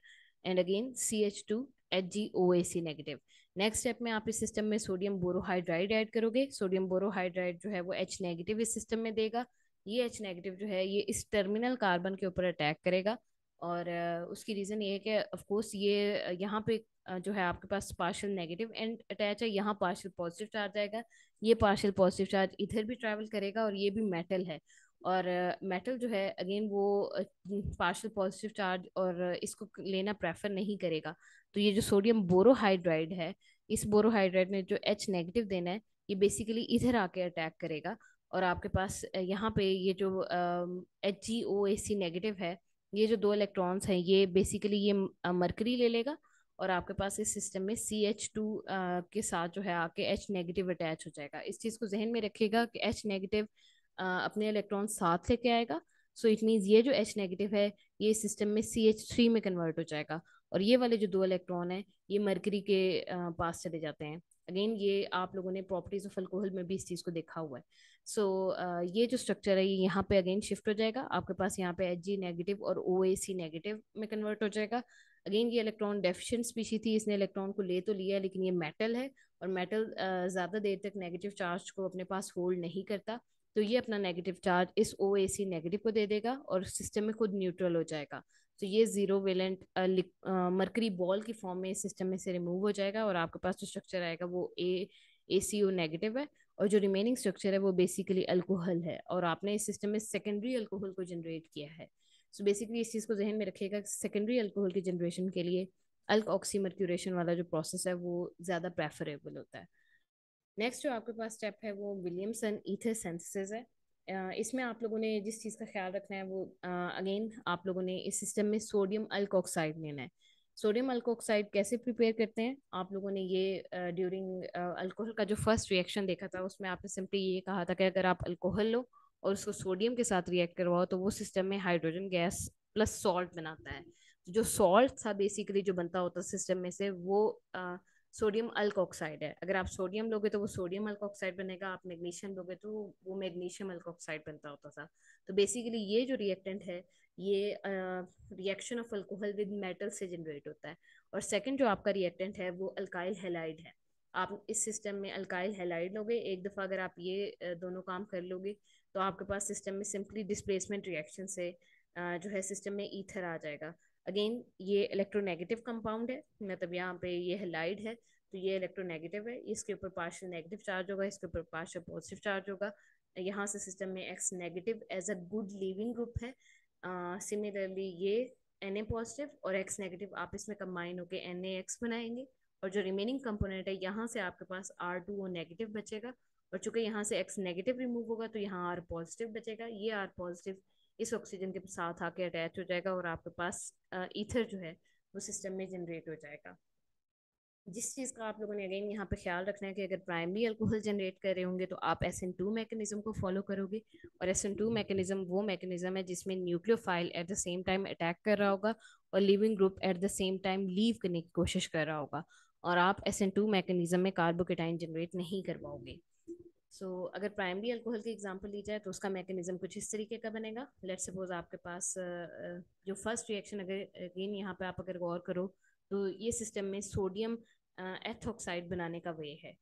and again CH2 HgOAc negative. Next step में आप इस सिस्टम में सोडियम बोरोहाइड्राइड ऐड करोगे। सोडियम बोरोहाइड्राइड जो है वो H नेगेटिव इस सिस्टम में देगा। ये H नेगेटिव जो है ये इस टर्मिनल कार्बन के ऊपर अटैक करेगा, और उसकी रीज़न ये है कि ऑफ कोर्स ये यहाँ पे जो है आपके पास पार्शियल नेगेटिव एंड अटैच है, यहाँ पार्शियल पॉजिटिव चार्ज आएगा। ये पार्शियल पॉजिटिव चार्ज इधर भी ट्रैवल करेगा और ये भी मेटल है, और मेटल जो है अगेन वो पार्शियल पॉजिटिव चार्ज और इसको लेना प्रेफर नहीं करेगा। तो ये जो सोडियम बोरोहाइड्राइड है, इस बोरोहाइड्राइड ने जो H नेगेटिव देना है ये बेसिकली इधर आके अटैक करेगा, और आपके पास यहाँ पे ये जो HgOAc नेगेटिव है, ये जो दो इलेक्ट्रॉन्स हैं ये बेसिकली ये मरकरी ले लेगा, और आपके पास इस सिस्टम में CH2 के साथ जो है आके H नेगेटिव अटैच हो जाएगा। इस चीज़ को जहन में रखिएगा कि H नेगेटिव अपने इलेक्ट्रॉन साथ लेके आएगा। सो इट मीन्स ये जो H नेगेटिव है ये सिस्टम में CH3 में कन्वर्ट हो जाएगा, और ये वाले जो दो इलेक्ट्रॉन है ये मरकरी के पास चले जाते हैं। अगेन ये आप लोगों ने प्रॉपर्टीज ऑफ अल्कोहल में भी इस चीज़ को देखा हुआ है। सो ये जो स्ट्रक्चर है ये यहाँ पे अगेन शिफ्ट हो जाएगा, आपके पास यहाँ पे Hg नेगेटिव और OAc नेगेटिव में कन्वर्ट हो जाएगा। अगेन ये इलेक्ट्रॉन डेफिशिएंट स्पीशी थी, इसने इलेक्ट्रॉन को ले तो लिया लेकिन ये मेटल है, और मेटल ज़्यादा देर तक नेगेटिव चार्ज को अपने पास होल्ड नहीं करता, तो ये अपना नेगेटिव चार्ज इस OAc नेगेटिव को दे देगा और सिस्टम में खुद न्यूट्रल हो जाएगा। तो ये जीरो वेलेंट मरकरी बॉल की फॉर्म में सिस्टम में से रिमूव हो जाएगा, और आपके पास जो स्ट्रक्चर आएगा वो ACO नेगेटिव है, और जो रिमेनिंग स्ट्रक्चर है वो बेसिकली अल्कोहल है, और आपने इस सिस्टम में सेकेंडरी अल्कोहल को जनरेट किया है। सो बेसिकली इस चीज़ को जहन में रखिएगा, सेकेंडरी अल्कोहल की जनरेशन के लिए अल्क ऑक्सीमर्क्यूरेशन वाला जो प्रोसेस है वो ज़्यादा प्रेफरेबल होता है। नेक्स्ट जो आपके पास स्टेप है वो विलियमसन ईथर सिंथेसिस है। इसमें आप लोगों ने जिस चीज़ का ख्याल रखना है वो अगेन आप लोगों ने इस सिस्टम में सोडियम अल्कोक्साइड लेना है। सोडियम अल्कोक्साइड कैसे प्रिपेयर करते हैं, आप लोगों ने ये ड्यूरिंग अल्कोहल का जो फर्स्ट रिएक्शन देखा था उसमें आपने सिंपली ये कहा था कि अगर आप अल्कोहल लो और उसको सोडियम के साथ रिएक्ट करवाओ तो वो सिस्टम में हाइड्रोजन गैस प्लस सॉल्ट बनाता है। तो जो सॉल्ट था बेसिकली जो बनता होता सिस्टम में से वो सोडियम अल्कोक्साइड है। अगर आप सोडियम लोगे तो वो सोडियम अल्कोक्साइड बनेगा, आप मैग्नीशियम लोगे तो वो मैग्नीशियम अल्कोक्साइड बनता होता था। तो बेसिकली ये जो रिएक्टेंट है ये reaction of alcohol with metal से जनरेट होता है। और सेकंड जो आपका रिएक्टेंट है वो अल्काइल हैलाइड है। आप इस सिस्टम में अल्काइल हैलाइड लोगे, एक दफ़ा अगर आप ये दोनों काम कर लोगे तो आपके पास सिस्टम में सिंपली डिस्प्लेसमेंट रिएक्शन से जो है सिस्टम में ईथर आ जाएगा। अगेन ये इलेक्ट्रोनेगेटिव कंपाउंड है, मतलब यहाँ पे ये हैलाइड है तो ये इलेक्ट्रोनेगेटिव है, इसके ऊपर पार्शियल नेगेटिव चार्ज होगा, इसके ऊपर पार्शियल पॉजिटिव चार्ज होगा। यहाँ से सिस्टम में X negative as a good leaving group है। सिमिलरली ये Na पॉजिटिव और एक्स नेगेटिव आप इसमें कंबाइन होकर NaX बनाएंगे, और जो रिमेनिंग कंपोनेंट है यहाँ से आपके पास R2O नेगेटिव बचेगा, और चूंकि यहाँ से X नेगेटिव रिमूव होगा तो यहाँ R पॉजिटिव बचेगा। ये R पॉजिटिव इस ऑक्सीजन के साथ आके अटैच हो जाएगा और आपके पास ईथर जो है वो सिस्टम में जनरेट हो जाएगा। जिस चीज़ का आप लोगों ने अगेन यहाँ पे ख्याल रखना है कि अगर प्राइमरी अल्कोहल जनरेट कर रहे होंगे तो आप SN2 मैकेनिज्म को फॉलो करोगे, और SN2 मैकेनिज्म वो मैकेनिज्म है जिसमें nucleophile at the same time attack कर रहा होगा और leaving group at the same time leave करने की कोशिश कर रहा होगा, और आप SN2 मैकेनिज्म में कार्बोकेटाइन जनरेट नहीं करवाओगे। अगर प्राइमरी अल्कोहल की एग्जांपल ली जाए तो उसका मैकेनिज्म कुछ इस तरीके का बनेगा। लेट्स सपोज आपके पास जो फर्स्ट रिएक्शन, अगर अगेन यहाँ पे आप अगर गौर करो तो ये सिस्टम में सोडियम एथोक्साइड बनाने का वे है।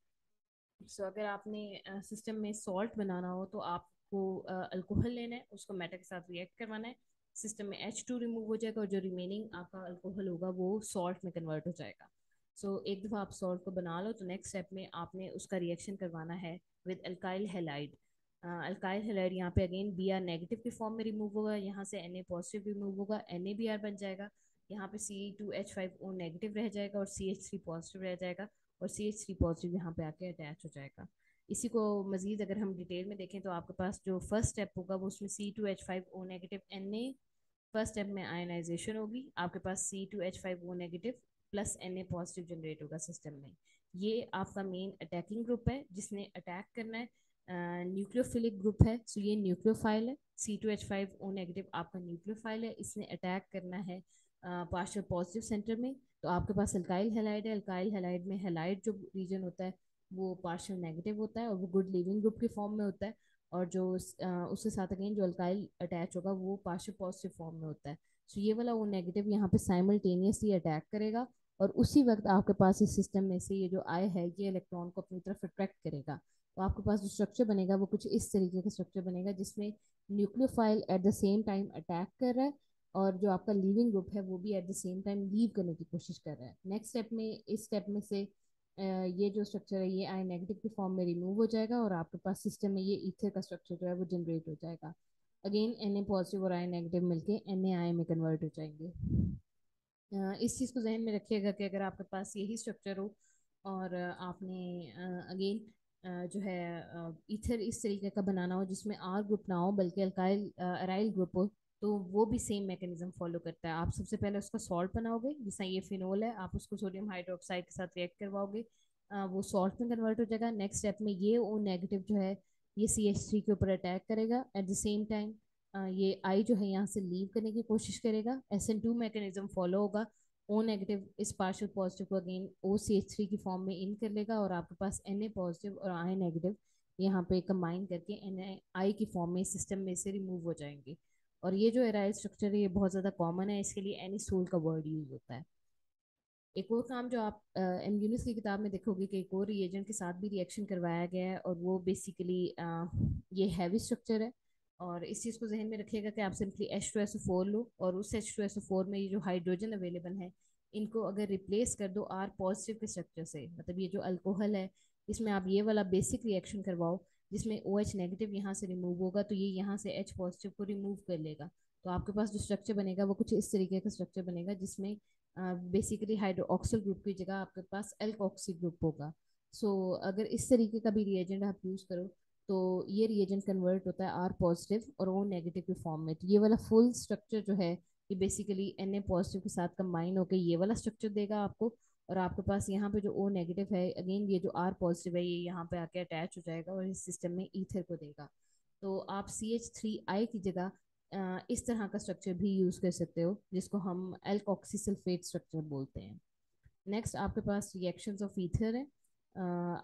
अगर आपने सिस्टम में सॉल्ट बनाना हो तो आपको अल्कोहल लेना है, उसको मेटल के साथ रिएक्ट करवाना है, सिस्टम में H2 रिमूव हो जाएगा और जो रिमेनिंग आपका अल्कोहल होगा वो सॉल्ट में कन्वर्ट हो जाएगा। एक दफ़ा आप सॉल्ट को बना लो तो नेक्स्ट स्टेप में आपने उसका रिएक्शन करवाना है with alkyl halide. Alkyl halide यहाँ पे अगेन Br नेगेटिव की फॉर्म में रिमूव होगा, यहाँ से Na पॉजिटिव रिमूव होगा, NaBr बन जाएगा, यहाँ पे Ce2H5O नेगेटिव रह जाएगा और CH3 पॉजिटिव रह जाएगा, और CH3 पॉजिटिव यहाँ पे आके अटैच हो जाएगा। इसी को मजीद अगर हम डिटेल में देखें तो आपके पास जो फर्स्ट स्टेप होगा वो उसमें C2H5O negative Na, first step में आयनाइजेशन होगी, आपके पास C2H5O negative plus Na positive generate होगा सिस्टम में। ये आपका मेन अटैकिंग ग्रुप है जिसने अटैक करना है। न्यूक्लियोफिलिक ग्रुप है, सो ये न्यूक्लियोफाइल है। C2H5O नेगेटिव आपका न्यूक्लियोफाइल है, इसने अटैक करना है पार्शियल पॉजिटिव सेंटर में। तो आपके पास अल्काइल हैलाइड है, अल्काइल हैलाइड में हैलाइड जो रीजन होता है वो पार्शियल नेगेटिव होता है और वो गुड लिविंग ग्रुप के फॉर्म में होता है, और जो उसके साथ अगेन जो अल्काइल अटैच होगा वो पार्शियल पॉजिटिव फॉर्म में होता है। ये वाला वो नेगेटिव यहाँ पे साइमल्टेनियसली अटैक करेगा, और उसी वक्त आपके पास इस सिस्टम में से ये जो आई है ये इलेक्ट्रॉन को अपनी तरफ अट्रैक्ट करेगा। तो आपके पास जो स्ट्रक्चर बनेगा वो कुछ इस तरीके का स्ट्रक्चर बनेगा जिसमें nucleophile at the same time attack कर रहा है और जो आपका लीविंग ग्रुप है वो भी at the same time leave करने की कोशिश कर रहा है। नेक्स्ट स्टेप में इस स्टेप में से ये जो स्ट्रक्चर है ये आई नेगेटिव के फॉर्म में रिमूव हो जाएगा और आपके पास सिस्टम में ये ईथर का स्ट्रक्चर जो है वो जनरेट हो जाएगा। अगेन Na पॉजिटिव और आई नेगेटिव मिलके NaI में कन्वर्ट हो जाएंगे। इस चीज़ को जहन में रखिएगा कि अगर आपके पास यही स्ट्रक्चर हो और आपने अगेन जो है ईथर इस तरीके का बनाना हो जिसमें आर ग्रुप ना हो बल्कि अल्काइल अराइल ग्रुप हो, तो वो भी सेम मैकेनिज्म फॉलो करता है। आप सबसे पहले उसका सॉल्ट बनाओगे, जैसा ये फिनोल है, आप उसको सोडियम हाइड्रोक्साइड के साथ रिएक्ट करवाओगे, वो सॉल्ट में कन्वर्ट हो जाएगा। नेक्स्ट स्टेप में ये ओ नेगेटिव जो है ये CH3 के ऊपर अटैक करेगा, एट द सेम टाइम ये आई जो है यहाँ से लीव करने की कोशिश करेगा, SN2 मैकेनिज्म फॉलो होगा, ओ नेगेटिव इस पार्शियल पॉजिटिव को अगेन OCH3 की फॉर्म में इन कर लेगा और आपके पास Na पॉजिटिव और आई नेगेटिव यहाँ पे कंबाइन करके NaI की फॉर्म में सिस्टम में से रिमूव हो जाएंगे। और ये जो एराइल स्ट्रक्चर है ये बहुत ज़्यादा कॉमन है, इसके लिए एनिसोल का वर्ड यूज होता है। एक और काम जो आप MUNIS की किताब में देखोगे कि एक और रिएजेंट के साथ भी रिएक्शन करवाया गया है और वो बेसिकली ये हैवी स्ट्रक्चर है। और इस चीज़ को जहन में रखिएगा कि आप सिंपली H2SO4 लो और उस H2SO4 में ये जो हाइड्रोजन अवेलेबल है इनको अगर रिप्लेस कर दो R पॉजिटिव के स्ट्रक्चर से, मतलब ये जो अल्कोहल है इसमें आप ये वाला बेसिक रिएक्शन करवाओ जिसमें OH नेगेटिव यहाँ से रिमूव होगा तो ये यहाँ से H पॉजिटिव को रिमूव कर लेगा। तो आपके पास जो स्ट्रक्चर बनेगा वो कुछ इस तरीके का स्ट्रक्चर बनेगा जिसमें बेसिकली हाइड्रोक्सिल ग्रुप की जगह आपके पास एल्कोक्सी ग्रुप होगा। अगर इस तरीके का भी रिएजेंट आप यूज करो तो ये रिएजेंट कन्वर्ट होता है आर पॉजिटिव और ओ नेगेटिव के फॉर्म में। तो ये वाला फुल स्ट्रक्चर जो है ये बेसिकली Na पॉजिटिव के साथ कंबाइन होकर ये वाला स्ट्रक्चर देगा आपको, और आपके पास यहाँ पे जो ओ नेगेटिव है अगेन ये जो आर पॉजिटिव है ये यहाँ पे आके अटैच हो जाएगा और इस सिस्टम में ईथर को देगा। तो आप CH3I की जगह इस तरह का स्ट्रक्चर भी यूज कर सकते हो जिसको हम एल्कोक्सी सल्फेट स्ट्रक्चर बोलते हैं। नेक्स्ट आपके पास रिएक्शंस ऑफ ईथर है।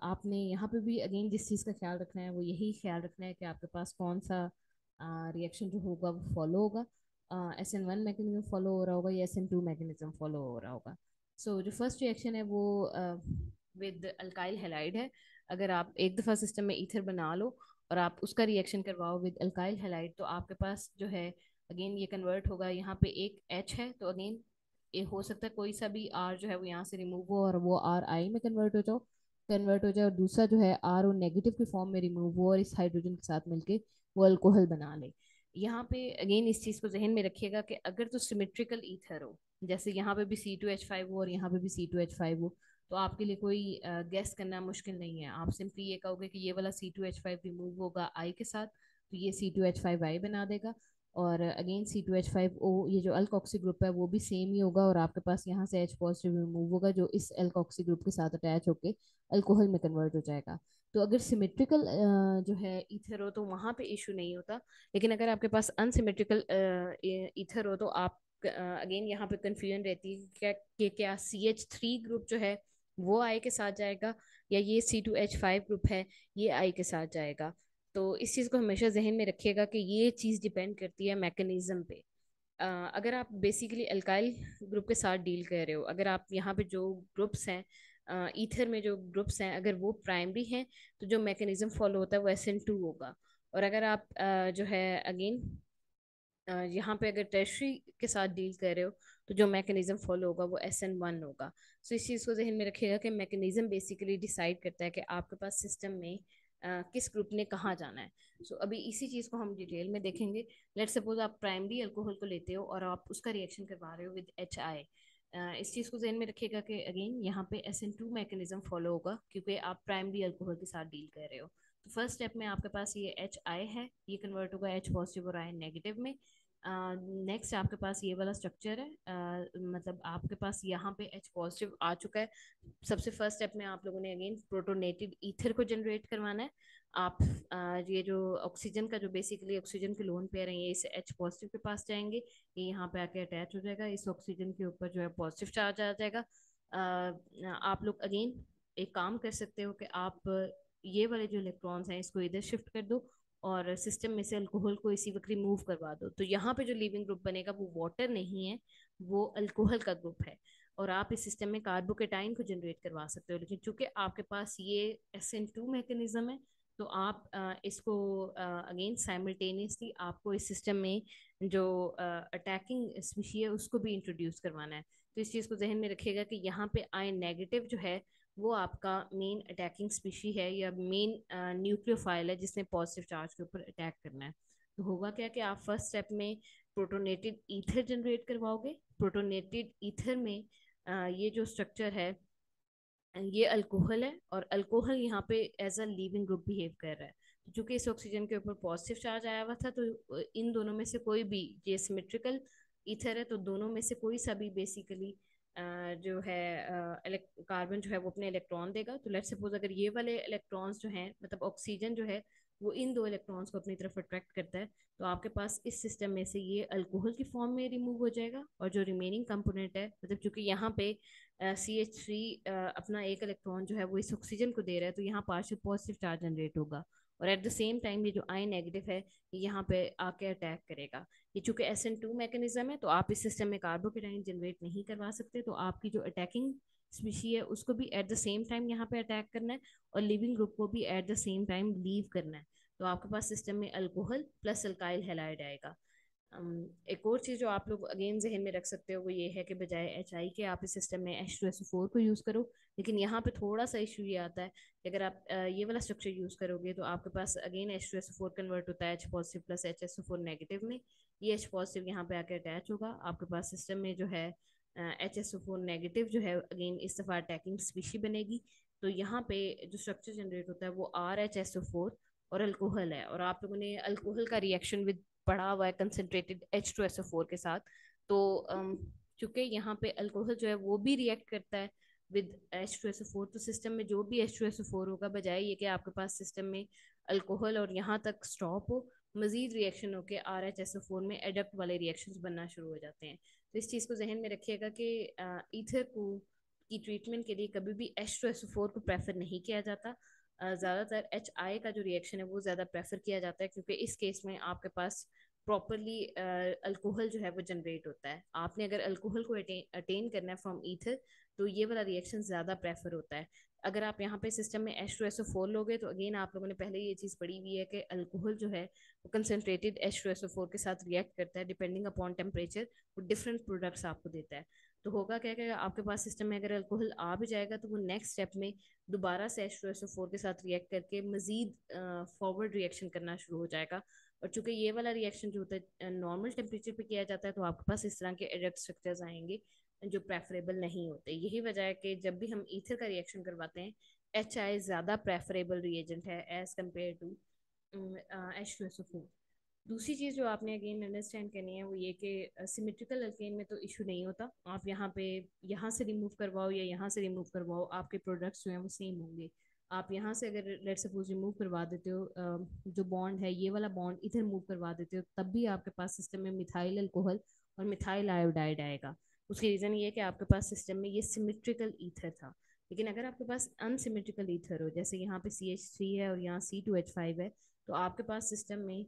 आपने यहाँ पे भी अगेन जिस चीज़ का ख्याल रखना है वो यही ख्याल रखना है कि आपके पास कौन सा रिएक्शन जो होगा वो फॉलो होगा। SN1 मैकेनिज्म फॉलो हो रहा होगा या SN2 मैकेनिज्म फॉलो हो रहा होगा। सो जो फर्स्ट रिएक्शन है वो विद अल्काइल हैलाइड है। अगर आप एक दफ़ा सिस्टम में ईथर बना लो और आप उसका रिएक्शन करवाओ विद अल्काइल हैलाइड, तो आपके पास जो है अगेन ये कन्वर्ट होगा। यहाँ पे एक H है तो अगेन ये हो सकता है कोई सा भी R जो है वो यहाँ से रिमूव हो और वो RI में कन्वर्ट हो जाए, और दूसरा जो है RO नेगेटिव के फॉर्म में रिमूव हो और इस हाइड्रोजन के साथ मिलके वो अल्कोहल बना ले। यहाँ पे अगेन इस चीज को जहन में रखिएगा कि अगर तो सिमेट्रिकल ईथर हो, जैसे यहाँ पे भी C2H5 हो और यहाँ पे भी C2H5 हो, तो आपके लिए कोई गैस करना मुश्किल नहीं है। आप सिंपली ये कहोगे कि ये वाला C2H5 रिमूव होगा आई के साथ, तो ये C2H5I बना देगा। और अगेन C2H5O, ये जो अल्कोक्सी ग्रुप है वो भी सेम ही होगा, और आपके पास यहाँ से H पॉजिटिव रिमूव होगा जो इस अल्कोक्सी ग्रुप के साथ अटैच होके अल्कोहल में कन्वर्ट हो जाएगा। तो अगर सिमेट्रिकल जो है ईथर हो तो वहाँ पे इशू नहीं होता। लेकिन अगर आपके पास अनसिमेट्रिकल ईथर हो तो आप अगेन यहाँ पे कंफ्यूजन रहती है क्या CH3 ग्रुप जो है वो आई के साथ जाएगा या ये C2H5 ग्रुप है ये आई के साथ जाएगा। तो इस चीज़ को हमेशा जहन में रखिएगा कि ये चीज़ डिपेंड करती है मैकेनिज्म पे। अगर आप बेसिकली अल्काइल ग्रुप के साथ डील कर रहे हो, अगर आप यहाँ पे जो ग्रुप्स हैं ईथर में जो ग्रुप्स हैं अगर वो प्राइमरी हैं, तो जो मैकेनिज्म फॉलो होता है वो SN2 होगा। और अगर आप जो है अगेन यहाँ पे अगर टेरशरी के साथ डील कर रहे हो, तो जो मैकेनिज्म फॉलो होगा वो SN1 होगा। सो इस चीज़ को जहन में रखिएगा कि मैकेनिज्म बेसिकली डिसाइड करता है कि आपके पास सिस्टम में किस ग्रुप ने कहाँ जाना है। सो अभी इसी चीज़ को हम डिटेल में देखेंगे। लेट सपोज आप प्राइमरी अल्कोहल को लेते हो और आप उसका रिएक्शन करवा रहे हो विद HI। इस चीज़ को जहन में रखिएगा कि अगेन यहाँ पे SN2 मैकेनिज्म फॉलो होगा क्योंकि आप प्राइमरी अल्कोहल के साथ डील कर रहे हो। तो फर्स्ट स्टेप में आपके पास ये HI है, ये कन्वर्ट होगा H पॉजिटिव और I नेगेटिव में। नेक्स्ट आपके पास ये वाला स्ट्रक्चर है, मतलब आपके पास यहाँ पे H पॉजिटिव आ चुका है। सबसे फर्स्ट स्टेप में आप लोगों ने अगेन प्रोटोनेटेड ईथर को जनरेट करवाना है। आप ये जो ऑक्सीजन का जो बेसिकली ऑक्सीजन के लोन पेयर है ये इस H पॉजिटिव के पास जाएंगे, ये यहाँ पे आके अटैच हो जाएगा, इस ऑक्सीजन के ऊपर जो है पॉजिटिव चार्ज आ जाएगा। आप लोग अगेन एक काम कर सकते हो कि आप ये वाले जो इलेक्ट्रॉन्स हैं इसको इधर शिफ्ट कर दो और सिस्टम में से अल्कोहल को इसी वक्त रिमूव करवा दो। तो यहाँ पे जो लिविंग ग्रुप बनेगा वो वाटर नहीं है, वो अल्कोहल का ग्रुप है। और आप इस सिस्टम में कार्बोकेटाइन को जनरेट करवा सकते हो, लेकिन चूंकि आपके पास ये SN2 मैकेनिज्म है, तो आप इसको अगेन साइमल्टेनियसली आपको इस सिस्टम में जो अटैकिंग स्पीशी है उसको भी इंट्रोड्यूस करवाना है। तो इस चीज़ को जहन में रखिएगा कि यहाँ पे आई नेगेटिव जो है वो आपका मेन अटैकिंग स्पीशी है या मेन न्यूक्लियोफाइल है जिसने पॉजिटिव चार्ज के ऊपर अटैक करना है। तो होगा क्या कि आप फर्स्ट स्टेप में प्रोटोनेटेड ईथर जनरेट करवाओगे। प्रोटोनेटेड ईथर में ये जो स्ट्रक्चर है ये अल्कोहल है, और अल्कोहल यहाँ पे as a leaving group behave कर रहा है। तो चूंकि इस ऑक्सीजन के ऊपर पॉजिटिव चार्ज आया हुआ था, तो इन दोनों में से कोई भी, ये सिमेट्रिकल ईथर है तो दोनों में से कोई सा भी बेसिकली जो है कार्बन जो है वो अपने इलेक्ट्रॉन देगा। तो लेट्स सपोज अगर ये वाले इलेक्ट्रॉन्स जो हैं मतलब ऑक्सीजन जो है वो इन दो इलेक्ट्रॉन्स को अपनी तरफ अट्रैक्ट करता है, तो आपके पास इस सिस्टम में से ये अल्कोहल की फॉर्म में रिमूव हो जाएगा। और जो रिमेनिंग कंपोनेंट है, मतलब चूंकि यहाँ पे CH3 अपना एक इलेक्ट्रॉन जो है वो इस ऑक्सीजन को दे रहा है, तो यहाँ पार्शियल पॉजिटिव चार्ज जनरेट होगा। और एट द सेम टाइम ये जो आई नेगेटिव है ये यहाँ पे आके अटैक करेगा। ये चूंकि SN2 मैकेनिज्म है तो आप इस सिस्टम में कार्बोकेटाइन जनरेट नहीं करवा सकते, तो आपकी जो अटैकिंग स्पीशी है उसको भी एट द सेम टाइम यहाँ पे अटैक करना है और लिविंग ग्रुप को भी at the same time leave करना है। तो आपके पास सिस्टम में अल्कोहल प्लस अल्काइल हैलाइड आएगा। एक और चीज़ जो आप लोग अगेन जहन में रख सकते हो वो ये है कि बजाय HI के आप इस सिस्टम में H2SO4 को यूज़ करो। लेकिन यहाँ पे थोड़ा सा इशू ये आता है कि अगर आप ये वाला स्ट्रक्चर यूज़ करोगे तो आपके पास अगेन H2SO4 कन्वर्ट होता है H positive plus HSO4 negative में। ये H पॉजिटिव यहाँ पे आके अटैच होगा, आपके पास सिस्टम में जो है HSO4 नेगेटिव जो है अगेन इस दफ़ा अटैकिंग स्पीशी बनेगी। तो यहाँ पे जो स्ट्रक्चर जनरेट होता है वो RHSO4 और अल्कोहल है। और आप लोगों ने अल्कोहल का रिएक्शन विद पढ़ा हुआ है कंसनट्रेटेड H2SO4 के साथ। तो चूंकि यहाँ पे अल्कोहल जो है वो भी रिएक्ट करता है विद H2SO4, तो सिस्टम में जो भी H2SO4 होगा बजाय ये कि आपके पास सिस्टम में अल्कोहल और यहाँ तक स्टॉप हो, मजीद रिएक्शन होकर RHSO4 में एडप्ट वाले रिएक्शंस बनना शुरू हो जाते हैं। तो इस चीज़ को जहन में रखिएगा कि ईथर को की ट्रीटमेंट के लिए कभी भी H2SO4 को प्रेफर नहीं किया जाता। ज़्यादातर HI का जो रिएक्शन है वो ज़्यादा प्रेफर किया जाता है क्योंकि इस केस में आपके पास प्रॉपरली अल्कोहल जो है वो जनरेट होता है। आपने अगर अल्कोहल को अटेन करना है फ्रॉम ईथर, तो ये वाला रिएक्शन ज़्यादा प्रेफर होता है। अगर आप यहाँ पे सिस्टम में H2SO4 लोगे, तो अगेन आप लोगों ने पहले ये चीज़ पढ़ी हुई है कि अल्कोहल जो है वो कंसनट्रेटेड H2SO4 के साथ रिएक्ट करता है, डिपेंडिंग अपॉन टेम्परेचर वो डिफरेंट प्रोडक्ट्स आपको देता है। तो होगा क्या कि आपके पास सिस्टम में अगर अल्कोहल आ भी जाएगा, तो वो नेक्स्ट स्टेप में दोबारा से H2SO4 के साथ रिएक्ट करके मजीद फॉरवर्ड रिएक्शन करना शुरू हो जाएगा। और चूंकि ये वाला रिएक्शन जो होता है नॉर्मल टेम्परेचर पे किया जाता है, तो आपके पास इस तरह के एडक्ट स्ट्रक्चर्स आएंगे जो प्रेफरेबल नहीं होते। यही वजह है कि जब भी हम ईथर का रिएक्शन करवाते हैं, HI ज़्यादा प्रेफरेबल रिएजेंट है एज कम्पेयर टू H2SO4। दूसरी चीज़ जो आपने अगेन अंडरस्टैंड करनी है वो ये कि सिमेट्रिकल अल्केन में तो इशू नहीं होता। आप यहाँ पे यहाँ से रिमूव करवाओ या यहाँ से रिमूव करवाओ, आपके प्रोडक्ट्स जो हैं वो सेम होंगे। आप यहाँ से अगर लेट सपोज रिमूव करवा देते हो जो बॉन्ड है, ये वाला बॉन्ड इधर मूव करवा देते हो, तब भी आपके पास सिस्टम में मिथाइल अल्कोहल और मिथाइल आयोडाइड आएगा। उसकी रीज़न ये है कि आपके पास सिस्टम में ये सिमेट्रिकल ईथर था। लेकिन अगर आपके पास अनसिमेट्रिकल ईथर हो, जैसे यहाँ पे CH3 है और यहाँ C2H5 है, तो आपके पास सिस्टम में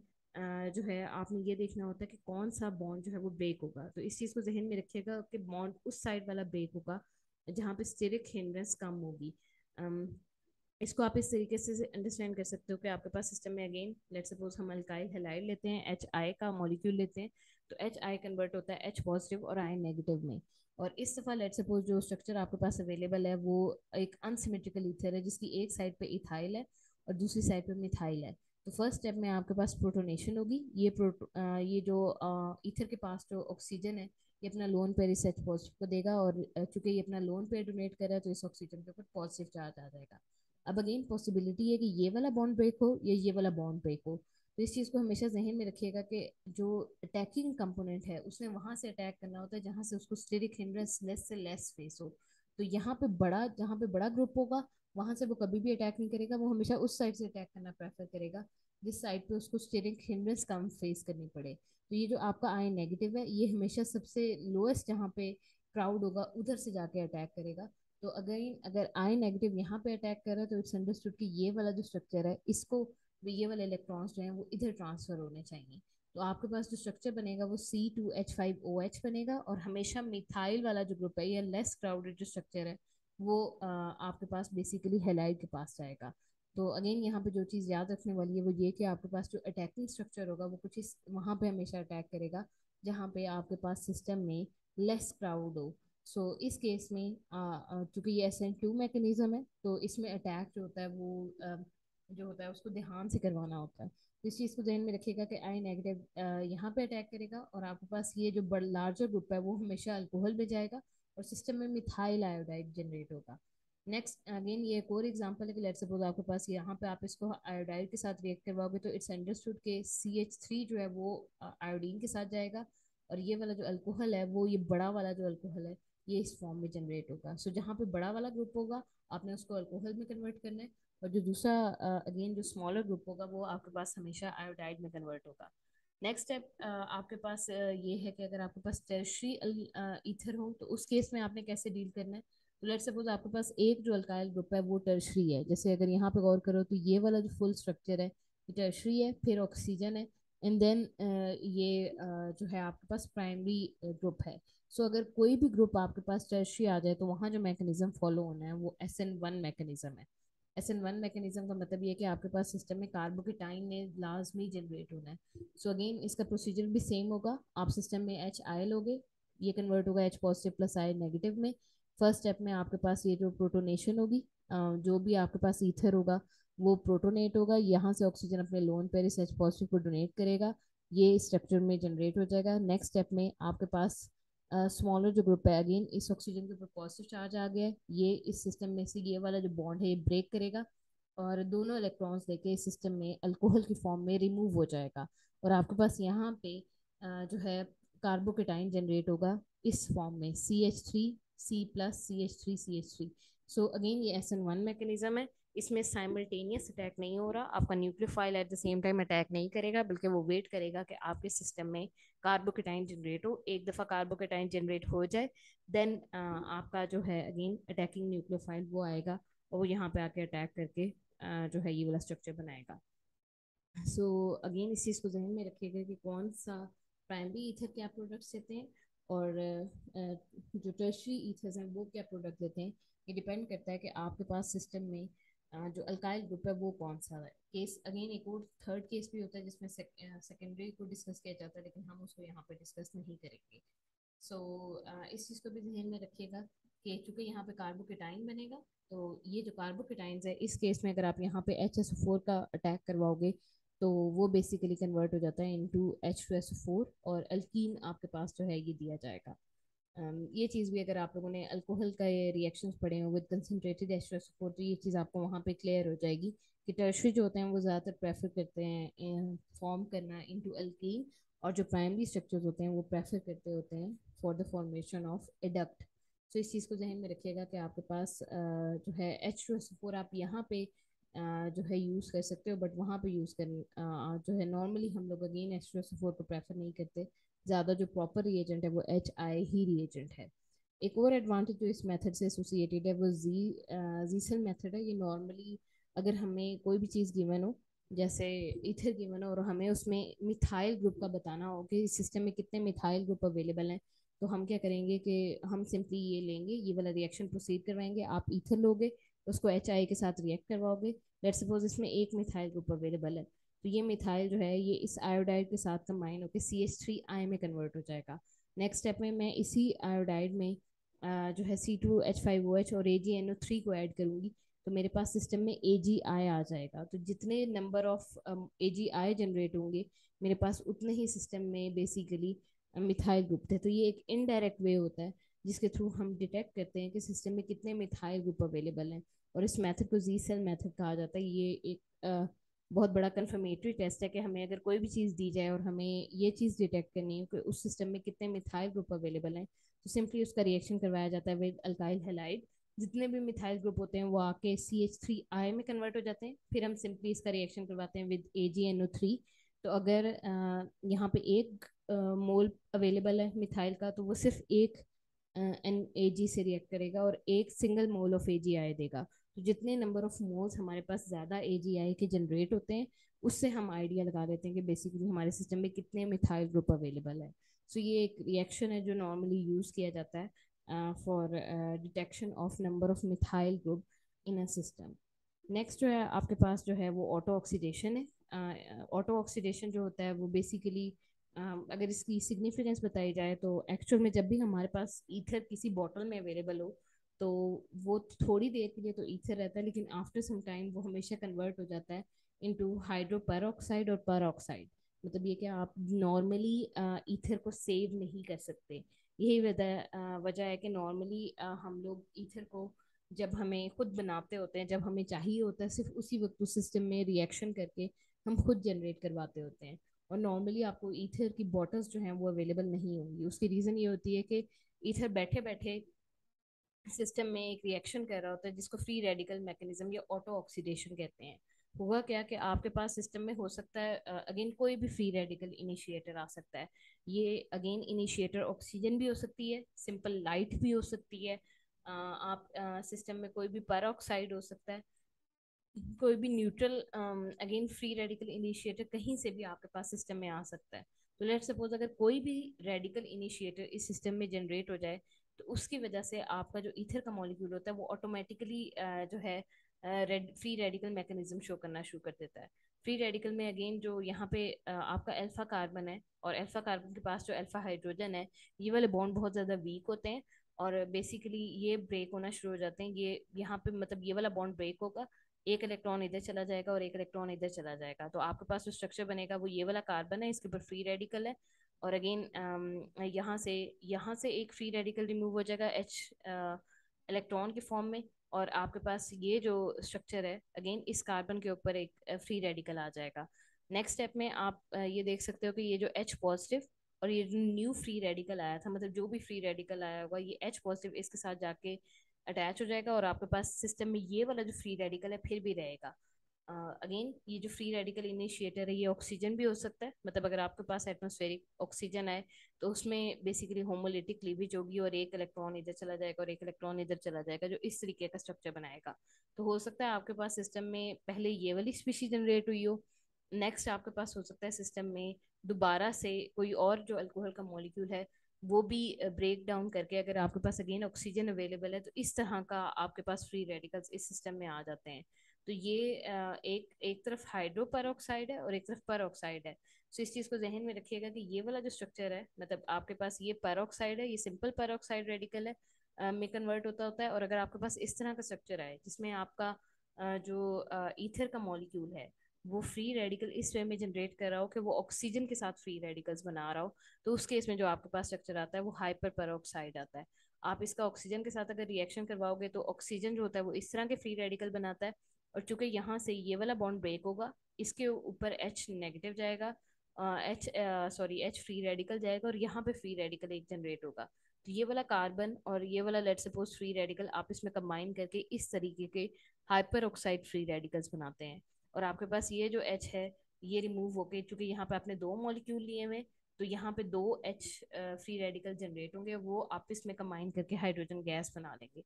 जो है आपने ये देखना होता है कि कौन सा बॉन्ड जो है वो ब्रेक होगा। तो इस चीज़ को जहन में रखिएगा कि बॉन्ड उस साइड वाला ब्रेक होगा जहाँ पे स्टेरिक हिंड्रेंस कम होगी। इसको आप इस तरीके से अंडरस्टैंड कर सकते हो कि आपके पास सिस्टम में अगेन लेट सपोज हम अल्काइल हैलाइड लेते हैं, HI का मॉलिक्यूल लेते हैं, तो HI कन्वर्ट होता है H पॉजिटिव और I नेगेटिव में। और इस दफ़ा लेट सपोज जो स्ट्रक्चर आपके पास अवेलेबल है वो एक अनसिमेट्रिकल ईथर है, जिसकी एक साइड पे इथाइल है और दूसरी साइड पे मिथाइल है। तो फर्स्ट स्टेप में आपके पास प्रोटोनेशन होगी। ये जो ईथर के पास जो ऑक्सीजन है, ये अपना लोन पेयर इस H पॉजिटिव को देगा, और चूंकि ये अपना लोन पेयर डोनेट कर रहा है, तो इस ऑक्सीजन के ऊपर पॉजिटिव चार्ज आ जाएगा। अब अगेन पॉसिबिलिटी है कि ये वाला बॉन्ड ब्रेक हो या ये वाला बॉन्ड ब्रेक हो। तो इस चीज़ को हमेशा जहन में रखिएगा कि जो अटैकिंग कंपोनेंट है उसने वहां से अटैक करना होता है जहां से उसको स्टेरिक हिंड्रेंस लेस से लेस फेस हो। तो यहाँ पे बड़ा, जहाँ पे बड़ा ग्रुप होगा, वहां से वो कभी भी अटैक नहीं करेगा, वो हमेशा उस साइड से अटैक करना प्रेफर करेगा जिस साइड पे उसको स्टेरिक हिंड्रेंस कम फेस करनी पड़े। तो ये जो आपका आई नेगेटिव है, ये हमेशा सबसे लोएस्ट जहाँ पे क्राउड होगा उधर से जाके अटैक करेगा। तो अगेन अगर आई नेगेटिव यहाँ पे अटैक कर रहा है, तो इट्स अंडरस्टूड कि ये वाला जो स्ट्रक्चर है इसको, ये वाले इलेक्ट्रॉन्स जो हैं वो इधर ट्रांसफर होने चाहिए। तो आपके पास जो स्ट्रक्चर बनेगा वो C2H5OH बनेगा, और हमेशा मिथाइल वाला जो ग्रुप है या लेस क्राउडेड जो स्ट्रक्चर है वो आपके पास बेसिकली हेलाइड के पास जाएगा। तो अगेन यहाँ पे जो चीज़ याद रखने वाली है वो ये कि आपके पास जो अटैकिंग स्ट्रक्चर होगा वो कुछ इस वहाँ पे हमेशा अटैक करेगा जहाँ पे आपके पास सिस्टम में लेस क्राउड हो। इस केस में चूंकि ये SN2 मैकेनिज्म है, तो इसमें अटैक जो होता है वो जो होता है उसको ध्यान से करवाना होता है। तो इस चीज़ को ध्यान में रखिएगा कि आई नेगेटिव यहाँ पे अटैक करेगा, और आपके पास ये जो बड़ा लार्जर ग्रुप है वो हमेशा अल्कोहल में जाएगा और सिस्टम में मिथाइल आयोडाइड जनरेट होगा। नेक्स्ट अगेन ये एक और एग्जांपल है कि लेट्स सपोज आपके पास यहाँ पे आप इसको आयोडाइड के साथ रिएक्ट करवाओगे, तो इट्स अंडरस्टूड के CH3 जो है वो आयोडीन के साथ जाएगा, और ये वाला जो अल्कोहल है वो ये बड़ा वाला जो अल्कोहल है ये इस फॉर्म में जनरेट होगा। जहाँ पे बड़ा वाला ग्रुप होगा आपने उसको अल्कोहल में कन्वर्ट करना है, और जो दूसरा अगेन जो स्मॉलर ग्रुप होगा वो आपके पास हमेशा आयोडाइड में कन्वर्ट होगा। नेक्स्ट स्टेप आपके पास ये है कि अगर आपके पास टर्शरी ईथर हो, तो उस केस में आपने कैसे डील करना है। तो लेट्स सपोज आपके पास एक जो अल्काइल ग्रुप है वो टर्शरी है, जैसे अगर यहाँ पे गौर करो तो ये वाला जो फुल स्ट्रक्चर है ये टर्शरी है, फिर ऑक्सीजन है, एंड देन ये जो है आपके पास प्राइमरी ग्रुप है। अगर कोई भी ग्रुप आपके पास टर्शरी आ जाए, तो वहाँ जो मैकेनिज्म फॉलो होना है वो SN1 मैकेनिज्म है। SN1 मैकेनिज्म का मतलब ये है कि आपके पास सिस्टम में कार्बोकेटाइन ने लाजमी जनरेट होना है। अगेन इसका प्रोसीजर भी सेम होगा। आप सिस्टम में HI लोगे, ये कन्वर्ट होगा H positive plus I negative में। फर्स्ट स्टेप में आपके पास ये जो प्रोटोनेशन होगी, जो भी आपके पास ईथर होगा वो प्रोटोनेट होगा, यहाँ से ऑक्सीजन अपने लोन पेयर इस H पॉजिटिव को डोनेट करेगा, ये स्ट्रक्चर में जनरेट हो जाएगा। नेक्स्ट स्टेप में आपके पास स्मॉलर जो ग्रुप है, अगेन इस ऑक्सीजन के ऊपर पॉजिटिव चार्ज आ गया है, ये इस सिस्टम में से ये वाला जो बॉन्ड है ये ब्रेक करेगा, और दोनों इलेक्ट्रॉन्स लेके इस सिस्टम में अल्कोहल की फॉर्म में रिमूव हो जाएगा, और आपके पास यहाँ पे जो है कार्बोकेटाइन जनरेट होगा इस फॉर्म में CH3C+CH3CH3। अगेन ये SN1 मैकेनिज्म है। इसमें साइमल्टेनियस अटैक नहीं हो रहा, आपका nucleophile at the same time attack नहीं करेगा, बल्कि वो वेट करेगा कि आपके सिस्टम में कार्बोकेटाइन जनरेट हो। एक दफ़ा कार्बोकेटाइन जनरेट हो जाए, देन आपका जो है अगेन अटैकिंग न्यूक्लियोफाइल वो आएगा, और वो यहाँ पे आके अटैक करके जो है ये वाला स्ट्रक्चर बनाएगा। सो अगेन इस चीज़ को जहन में रखिएगा कि कौन सा प्राइमरी ईथर क्या प्रोडक्ट्स देते हैं और जो टर्शरी ईथर्स हैं वो क्या प्रोडक्ट देते हैं। ये डिपेंड करता है कि आपके पास सिस्टम में जो अल्काइल ग्रुप है वो कौन सा है। केस अगेन एक और थर्ड केस भी होता है जिसमें सेकेंडरी को डिस्कस किया जाता है, लेकिन हम उसको यहाँ पे डिस्कस नहीं करेंगे। सो इस चीज़ को भी ध्यान में रखिएगा कि चूंकि यहाँ पे कार्बोकेटाइन बनेगा, तो ये जो कार्बोकेटाइंस है इस केस में अगर आप यहाँ पे HSO4 का अटैक करवाओगे तो वो बेसिकली कन्वर्ट हो जाता है इनटू H2SO4 और अल्कीन आपके पास जो है ये दिया जाएगा। ये चीज़ भी अगर आप लोगों ने अल्कोहल का ये रिएक्शंस पढ़े हो विद कंसनट्रेटेड H2SO4 तो ये चीज़ आपको वहाँ पे क्लियर हो जाएगी कि टर्शरी जो होते हैं वो ज़्यादातर प्रेफर करते हैं फॉर्म करना इनटू अल्कीन, और जो प्राइमरी स्ट्रक्चर्स होते हैं वो प्रेफर करते होते हैं for the formation of adduct. तो इस चीज़ को जहन में रखिएगा कि आपके पास जो है H2SO4 आप यहाँ पे जो है यूज़ कर सकते हो, बट वहाँ पे यूज़ कर जो है नॉर्मली हम लोग अगेन H2SO4 को प्रेफर नहीं करते। ज़्यादा जो प्रॉपर रिएजेंट है वो HI ही रिएजेंट है। एक और एडवांटेज जो इस मेथड से एसोसिएटेड है वो जीसल मेथड है। ये नॉर्मली अगर हमें कोई भी चीज़ गिवन हो, जैसे ईथर गिवन हो और हमें उसमें मिथाइल ग्रुप का बताना हो कि सिस्टम में कितने मिथाइल ग्रुप अवेलेबल हैं, तो हम क्या करेंगे कि हम सिंपली ये लेंगे, ये वाला रिएक्शन प्रोसीड करवाएंगे। आप ईथर लोगे, उसको HI के साथ रिएक्ट करवाओगे। लेट सपोज इसमें एक मिथाइल ग्रुप अवेलेबल है, तो ये मिथाइल जो है ये इस आयोडाइड के साथ कंबाइन होकर CH3I में कन्वर्ट हो जाएगा। नेक्स्ट स्टेप में मैं इसी आयोडाइड में जो है C2H5OH और AgNO3 को ऐड करूंगी, तो मेरे पास सिस्टम में AgI आ जाएगा। तो जितने नंबर ऑफ AgI जनरेट होंगे मेरे पास उतने ही सिस्टम में बेसिकली मिथाइल ग्रुप थे। तो ये एक इनडायरेक्ट वे होता है जिसके थ्रू हम डिटेक्ट करते हैं कि सिस्टम में कितने मिथाइल ग्रुप अवेलेबल हैं, और इस मेथड को जी सेल मेथड कहा जाता है। ये एक बहुत बड़ा कंफर्मेटरी टेस्ट है कि हमें अगर कोई भी चीज़ दी जाए और हमें ये चीज़ डिटेक्ट करनी है कि उस सिस्टम में कितने मिथाइल ग्रुप अवेलेबल हैं, तो सिंपली उसका रिएक्शन करवाया जाता है विद अल्काइल हैलाइड। जितने भी मिथाइल ग्रुप होते हैं वो आके CH3I में कन्वर्ट हो जाते हैं, फिर हम सिंपली इसका रिएक्शन करवाते हैं विद AgNO3। तो अगर यहाँ पे एक मोल अवेलेबल है मिथाइल का, तो वो सिर्फ एक NAG से रिएक्ट करेगा और एक सिंगल मोल ऑफ AgI देगा। तो जितने नंबर ऑफ मोल्स हमारे पास ज़्यादा AgI के जनरेट होते हैं, उससे हम आइडिया लगा लेते हैं कि बेसिकली हमारे सिस्टम में कितने मिथाइल ग्रुप अवेलेबल है। सो ये एक रिएक्शन है जो नॉर्मली यूज़ किया जाता है for detection of number of methyl group in a system. Next जो है आपके पास जो है वो ऑटो ऑक्सीडेशन है। ऑटो ऑक्सीडेशन जो होता है वो बेसिकली अगर इसकी सिग्निफिकेंस बताई जाए तो एक्चुअल में जब भी हमारे पास ईथर किसी बॉटल में अवेलेबल हो तो वो थोड़ी देर के लिए तो ईथर रहता है, लेकिन आफ्टर सम टाइम वो हमेशा कन्वर्ट हो जाता है इनटू हाइड्रो पर ऑक्साइड और पर ऑक्साइड। मतलब ये कि आप नॉर्मली ईथर को सेव नहीं कर सकते। यही वजह है कि नॉर्मली हम लोग ईथर को जब हमें खुद बनाते होते हैं, जब हमें चाहिए होता है, सिर्फ उसी वक्त उस सिस्टम में रिएक्शन करके हम खुद जनरेट करवाते होते हैं। और नॉर्मली आपको ईथर की बॉटल्स जो हैं वो अवेलेबल नहीं होंगी। उसकी रीज़न ये होती है कि ईथर बैठे बैठे सिस्टम में एक रिएक्शन कर रहा होता है जिसको फ्री रेडिकल मैकेनिज्म या ऑटो ऑक्सीडेशन कहते हैं। होगा क्या कि आपके पास सिस्टम में हो सकता है अगेन कोई भी फ्री रेडिकल इनिशिएटर आ सकता है। ये अगेन इनिशिएटर ऑक्सीजन भी हो सकती है, सिंपल लाइट भी हो सकती है, आप सिस्टम में कोई भी पर हो सकता है, कोई भी neutral again free radical initiator कहीं से भी आपके पास सिस्टम में आ सकता है। तो लेट सपोज अगर कोई भी रेडिकल इनिशिएटर इस सिस्टम में जनरेट हो जाए, तो उसकी वजह से आपका जो ईथर का मॉलिक्यूल होता है वो ऑटोमेटिकली जो है फ्री रेडिकल मैकेनिज्म शो करना शुरू कर देता है। फ्री रेडिकल में अगेन जो यहाँ पे आपका अल्फा कार्बन है और अल्फा कार्बन के पास जो अल्फा हाइड्रोजन है, ये वाले बॉन्ड बहुत ज़्यादा वीक होते हैं और बेसिकली ये ब्रेक होना शुरू हो जाते हैं। ये यहाँ पे मतलब ये वाला बॉन्ड ब्रेक होगा, एक इलेक्ट्रॉन इधर चला जाएगा और एक इलेक्ट्रॉन इधर चला जाएगा, तो आपके पास जो स्ट्रक्चर बनेगा वो ये वाला कार्बन है, इसके ऊपर फ्री रेडिकल है। और अगेन यहाँ से एक फ्री रेडिकल रिमूव हो जाएगा H इलेक्ट्रॉन के फॉर्म में, और आपके पास ये जो स्ट्रक्चर है अगेन इस कार्बन के ऊपर एक फ्री रेडिकल आ जाएगा। नेक्स्ट स्टेप में आप ये देख सकते हो कि ये जो H पॉजिटिव और ये जो न्यू फ्री रेडिकल आया था, मतलब जो भी फ्री रेडिकल आया होगा ये H पॉजिटिव इसके साथ जाके अटैच हो जाएगा और आपके पास सिस्टम में ये वाला जो फ्री रेडिकल है फिर भी रहेगा। अगेन ये जो फ्री रेडिकल इनिशिएटर है ये ऑक्सीजन भी हो सकता है, मतलब अगर आपके पास एटमॉस्फेरिक ऑक्सीजन है तो उसमें बेसिकली होमोलिटिक क्लीवेज होगी और एक इलेक्ट्रॉन इधर चला जाएगा और एक इलेक्ट्रॉन इधर चला जाएगा जो इस तरीके का स्ट्रक्चर बनाएगा। तो हो सकता है आपके पास सिस्टम में पहले ये वाली स्पीशीज जनरेट हुई हो नेक्स्ट आपके पास हो सकता है सिस्टम में दोबारा से कोई और जो अल्कोहल का मॉलिक्यूल है वो भी ब्रेक डाउन करके, अगर आपके पास अगेन ऑक्सीजन अवेलेबल है, तो इस तरह का आपके पास फ्री रेडिकल्स इस सिस्टम में आ जाते हैं। तो ये एक एक तरफ हाइड्रो पर ऑक्साइड है और एक तरफ पर ऑक्साइड है। तो इस चीज़ को जहन में रखिएगा कि ये वाला जो स्ट्रक्चर है, मतलब आपके पास ये पर ऑक्साइड है, ये सिंपल पर ऑक्साइड रेडिकल है, में कन्वर्ट होता होता है। और अगर आपके पास इस तरह का स्ट्रक्चर है जिसमें आपका जो ईथर का मॉलिक्यूल है वो फ्री रेडिकल इस वे में जनरेट कर रहा हो कि वो ऑक्सीजन के साथ फ्री रेडिकल्स बना रहा हो, तो उस केस में जो आपके पास स्ट्रक्चर आता है वो हाइपर पेरोक्साइड आता है। आप इसका ऑक्सीजन के साथ अगर रिएक्शन करवाओगे तो ऑक्सीजन जो होता है वो इस तरह के फ्री रेडिकल बनाता है। और चूंकि यहाँ से ये वाला बॉन्ड ब्रेक होगा, इसके ऊपर एच नेगेटिव जाएगा, H sorry H free radical जाएगा, और यहाँ पे फ्री रेडिकल एक जनरेट होगा। तो ये वाला कार्बन और ये वाला लेट सपोज फ्री रेडिकल आप इसमें कंबाइन करके इस तरीके के हाइपर ऑक्साइड फ्री रेडिकल्स बनाते हैं। और आपके पास ये जो एच है ये रिमूव होके, चूंकि यहाँ पे आपने दो मॉलिक्यूल लिए हुए, तो यहाँ पे दो एच फ्री रेडिकल जनरेट होंगे, वो आपस में कंबाइन करके हाइड्रोजन गैस बना लेंगे।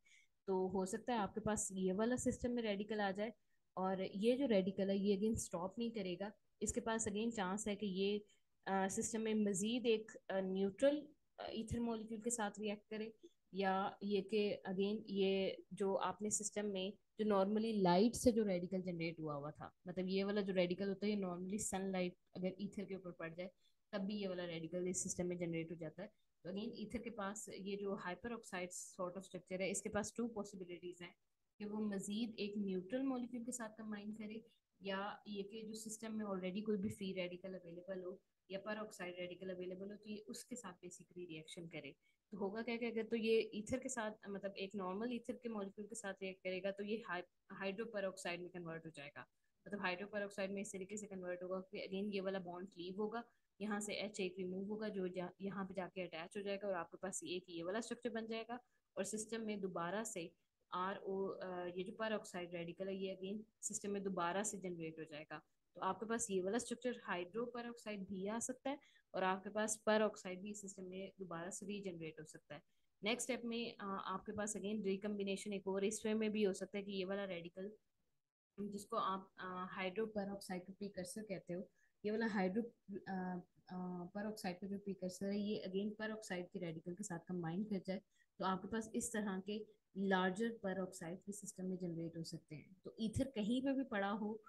तो हो सकता है आपके पास ये वाला सिस्टम में रेडिकल आ जाए, और ये जो रेडिकल है ये अगेन स्टॉप नहीं करेगा। इसके पास अगेन चांस है कि ये सिस्टम में मजीद एक न्यूट्रल ईथर मॉलिक्यूल के साथ रिएक्ट करे, या ये कि अगेन ये जो आपने सिस्टम में जो नॉर्मली लाइट से जो रेडिकल जनरेट हुआ हुआ था, मतलब ये वाला जो रेडिकल होता है ये नॉर्मली सनलाइट अगर ईथर के ऊपर पड़ जाए तब भी ये वाला रेडिकल इस सिस्टम में जनरेट हो जाता है। तो अगेन ईथर के पास ये जो hyper oxide sort of structure है, इसके पास टू पॉसिबिलिटीज हैं कि वो मजीद एक न्यूट्रल मॉलिक्यूल के साथ कंबाइन करे, या ये कि जो सिस्टम में ऑलरेडी कोई भी फ्री रेडिकल अवेलेबल हो या पर ऑक्साइड रेडिकल अवेलेबल हो तो ये उसके साथ बेसिकली रिएक्शन करे। तो होगा क्या कि अगर तो ये ईथर के साथ, मतलब एक नॉर्मल ईथर के मॉलिक्यूल के साथ रिएक्ट करेगा तो ये हाइड्रो पेरोक्साइड में कन्वर्ट हो जाएगा। मतलब हाइड्रो पेरोक्साइड में इस तरीके से कन्वर्ट होगा कि अगेन ये वाला बॉन्ड लीव होगा, यहाँ से एच एक रिमूव होगा जो यहाँ पे जाके अटैच हो जाएगा, और आपके पास एक ये वाला स्ट्रक्चर बन जाएगा। और सिस्टम में दोबारा से आर ओ ये जो पर ऑक्साइड रेडिकल है ये अगेन सिस्टम में दोबारा से जनरेट हो जाएगा। तो आपके पास ये वाला स्ट्रक्चर हाइड्रो पर ऑक्साइड भी आ सकता है, और आपके पास पर ऑक्साइड भी सिस्टम में दोबारा से रीजनरेट हो सकता है। नेक्स्ट स्टेप में आपके पास अगेन रिकम्बिनेशन एक और इस वे में भी हो सकता है कि ये वाला रेडिकल जिसको आप हाइड्रो पर ऑक्साइड का प्रीकर्सर कहते हो, ये वाला हाइड्रो पर ऑक्साइड का जो प्रीकर्सर है ये अगेन पर ऑक्साइड के रेडिकल के साथ कंबाइन कर जाए, तो आपके पास इस तरह के लार्जर पर ऑक्साइड भी सिस्टम में जनरेट हो सकते हैं। तो ईथर कहीं पे भी पड़ा हो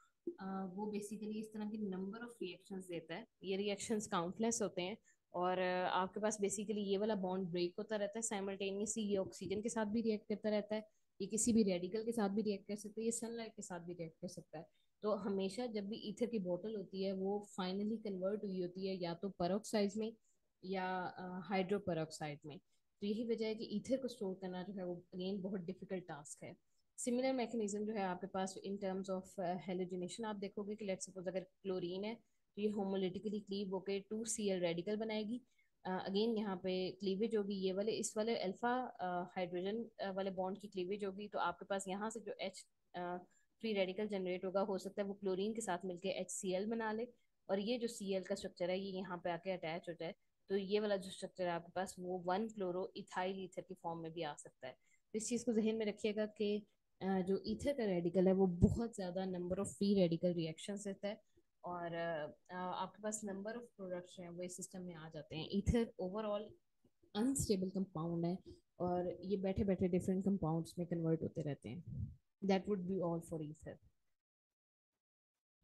वो बेसिकली इस तरह के नंबर ऑफ रिएक्शंस देता है। ये रिएक्शंस काउंटलेस होते हैं, और आपके पास बेसिकली ये वाला बॉन्ड ब्रेक होता रहता है साइमल्टेनियसली, ये ऑक्सीजन के साथ भी रिएक्ट करता रहता है, ये किसी भी रेडिकल के साथ भी रिएक्ट कर सकता है, ये सनलाइट के साथ भी रिएक्ट कर सकता है। तो हमेशा जब भी ईथर की बोतल होती है वो फाइनली कन्वर्ट हुई होती है या तो पेरोक्साइड में या हाइड्रो पेरोक्साइड में। तो यही वजह है कि ईथर को स्टोर करना जो है वो अगेन बहुत डिफिकल्ट टास्क है। सिमिलर मैकेनिज्म जो है आपके पास इन टर्म्स ऑफ हेलोजिनेशन, आप देखोगे कि लेट्स सपोज अगर क्लोरीन है तो ये होमोलिटिकली क्लीव होकर 2Cl रेडिकल बनाएगी। अगेन यहाँ पे क्लीवेज होगी, ये वाले इस वाले अल्फा हाइड्रोजन वाले बॉन्ड की क्लीवेज होगी, तो आपके पास यहाँ से जो एच फ्री रेडिकल जनरेट होगा हो सकता है वो क्लोरीन के साथ मिलके HCl बना ले, और ये जो Cl का स्ट्रक्चर है ये यहाँ पे आके अटैच हो जाए। तो ये वाला जो स्ट्रक्चर है आपके पास वो 1 क्लोरो इथाइल ईथर की फॉर्म में भी आ सकता है। तो इस चीज़ को जहन में रखिएगा कि जो ईथर का रेडिकल है वो बहुत ज़्यादा number of free radical reaction देता है, और आपके पास नंबर ऑफ प्रोडक्ट्स हैं वो इस सिस्टम में आ जाते हैं। ईथर ओवरऑल अनस्टेबल कंपाउंड है, और ये बैठे बैठे डिफरेंट कंपाउंड्स में कन्वर्ट होते रहते हैं। That would be all for ether.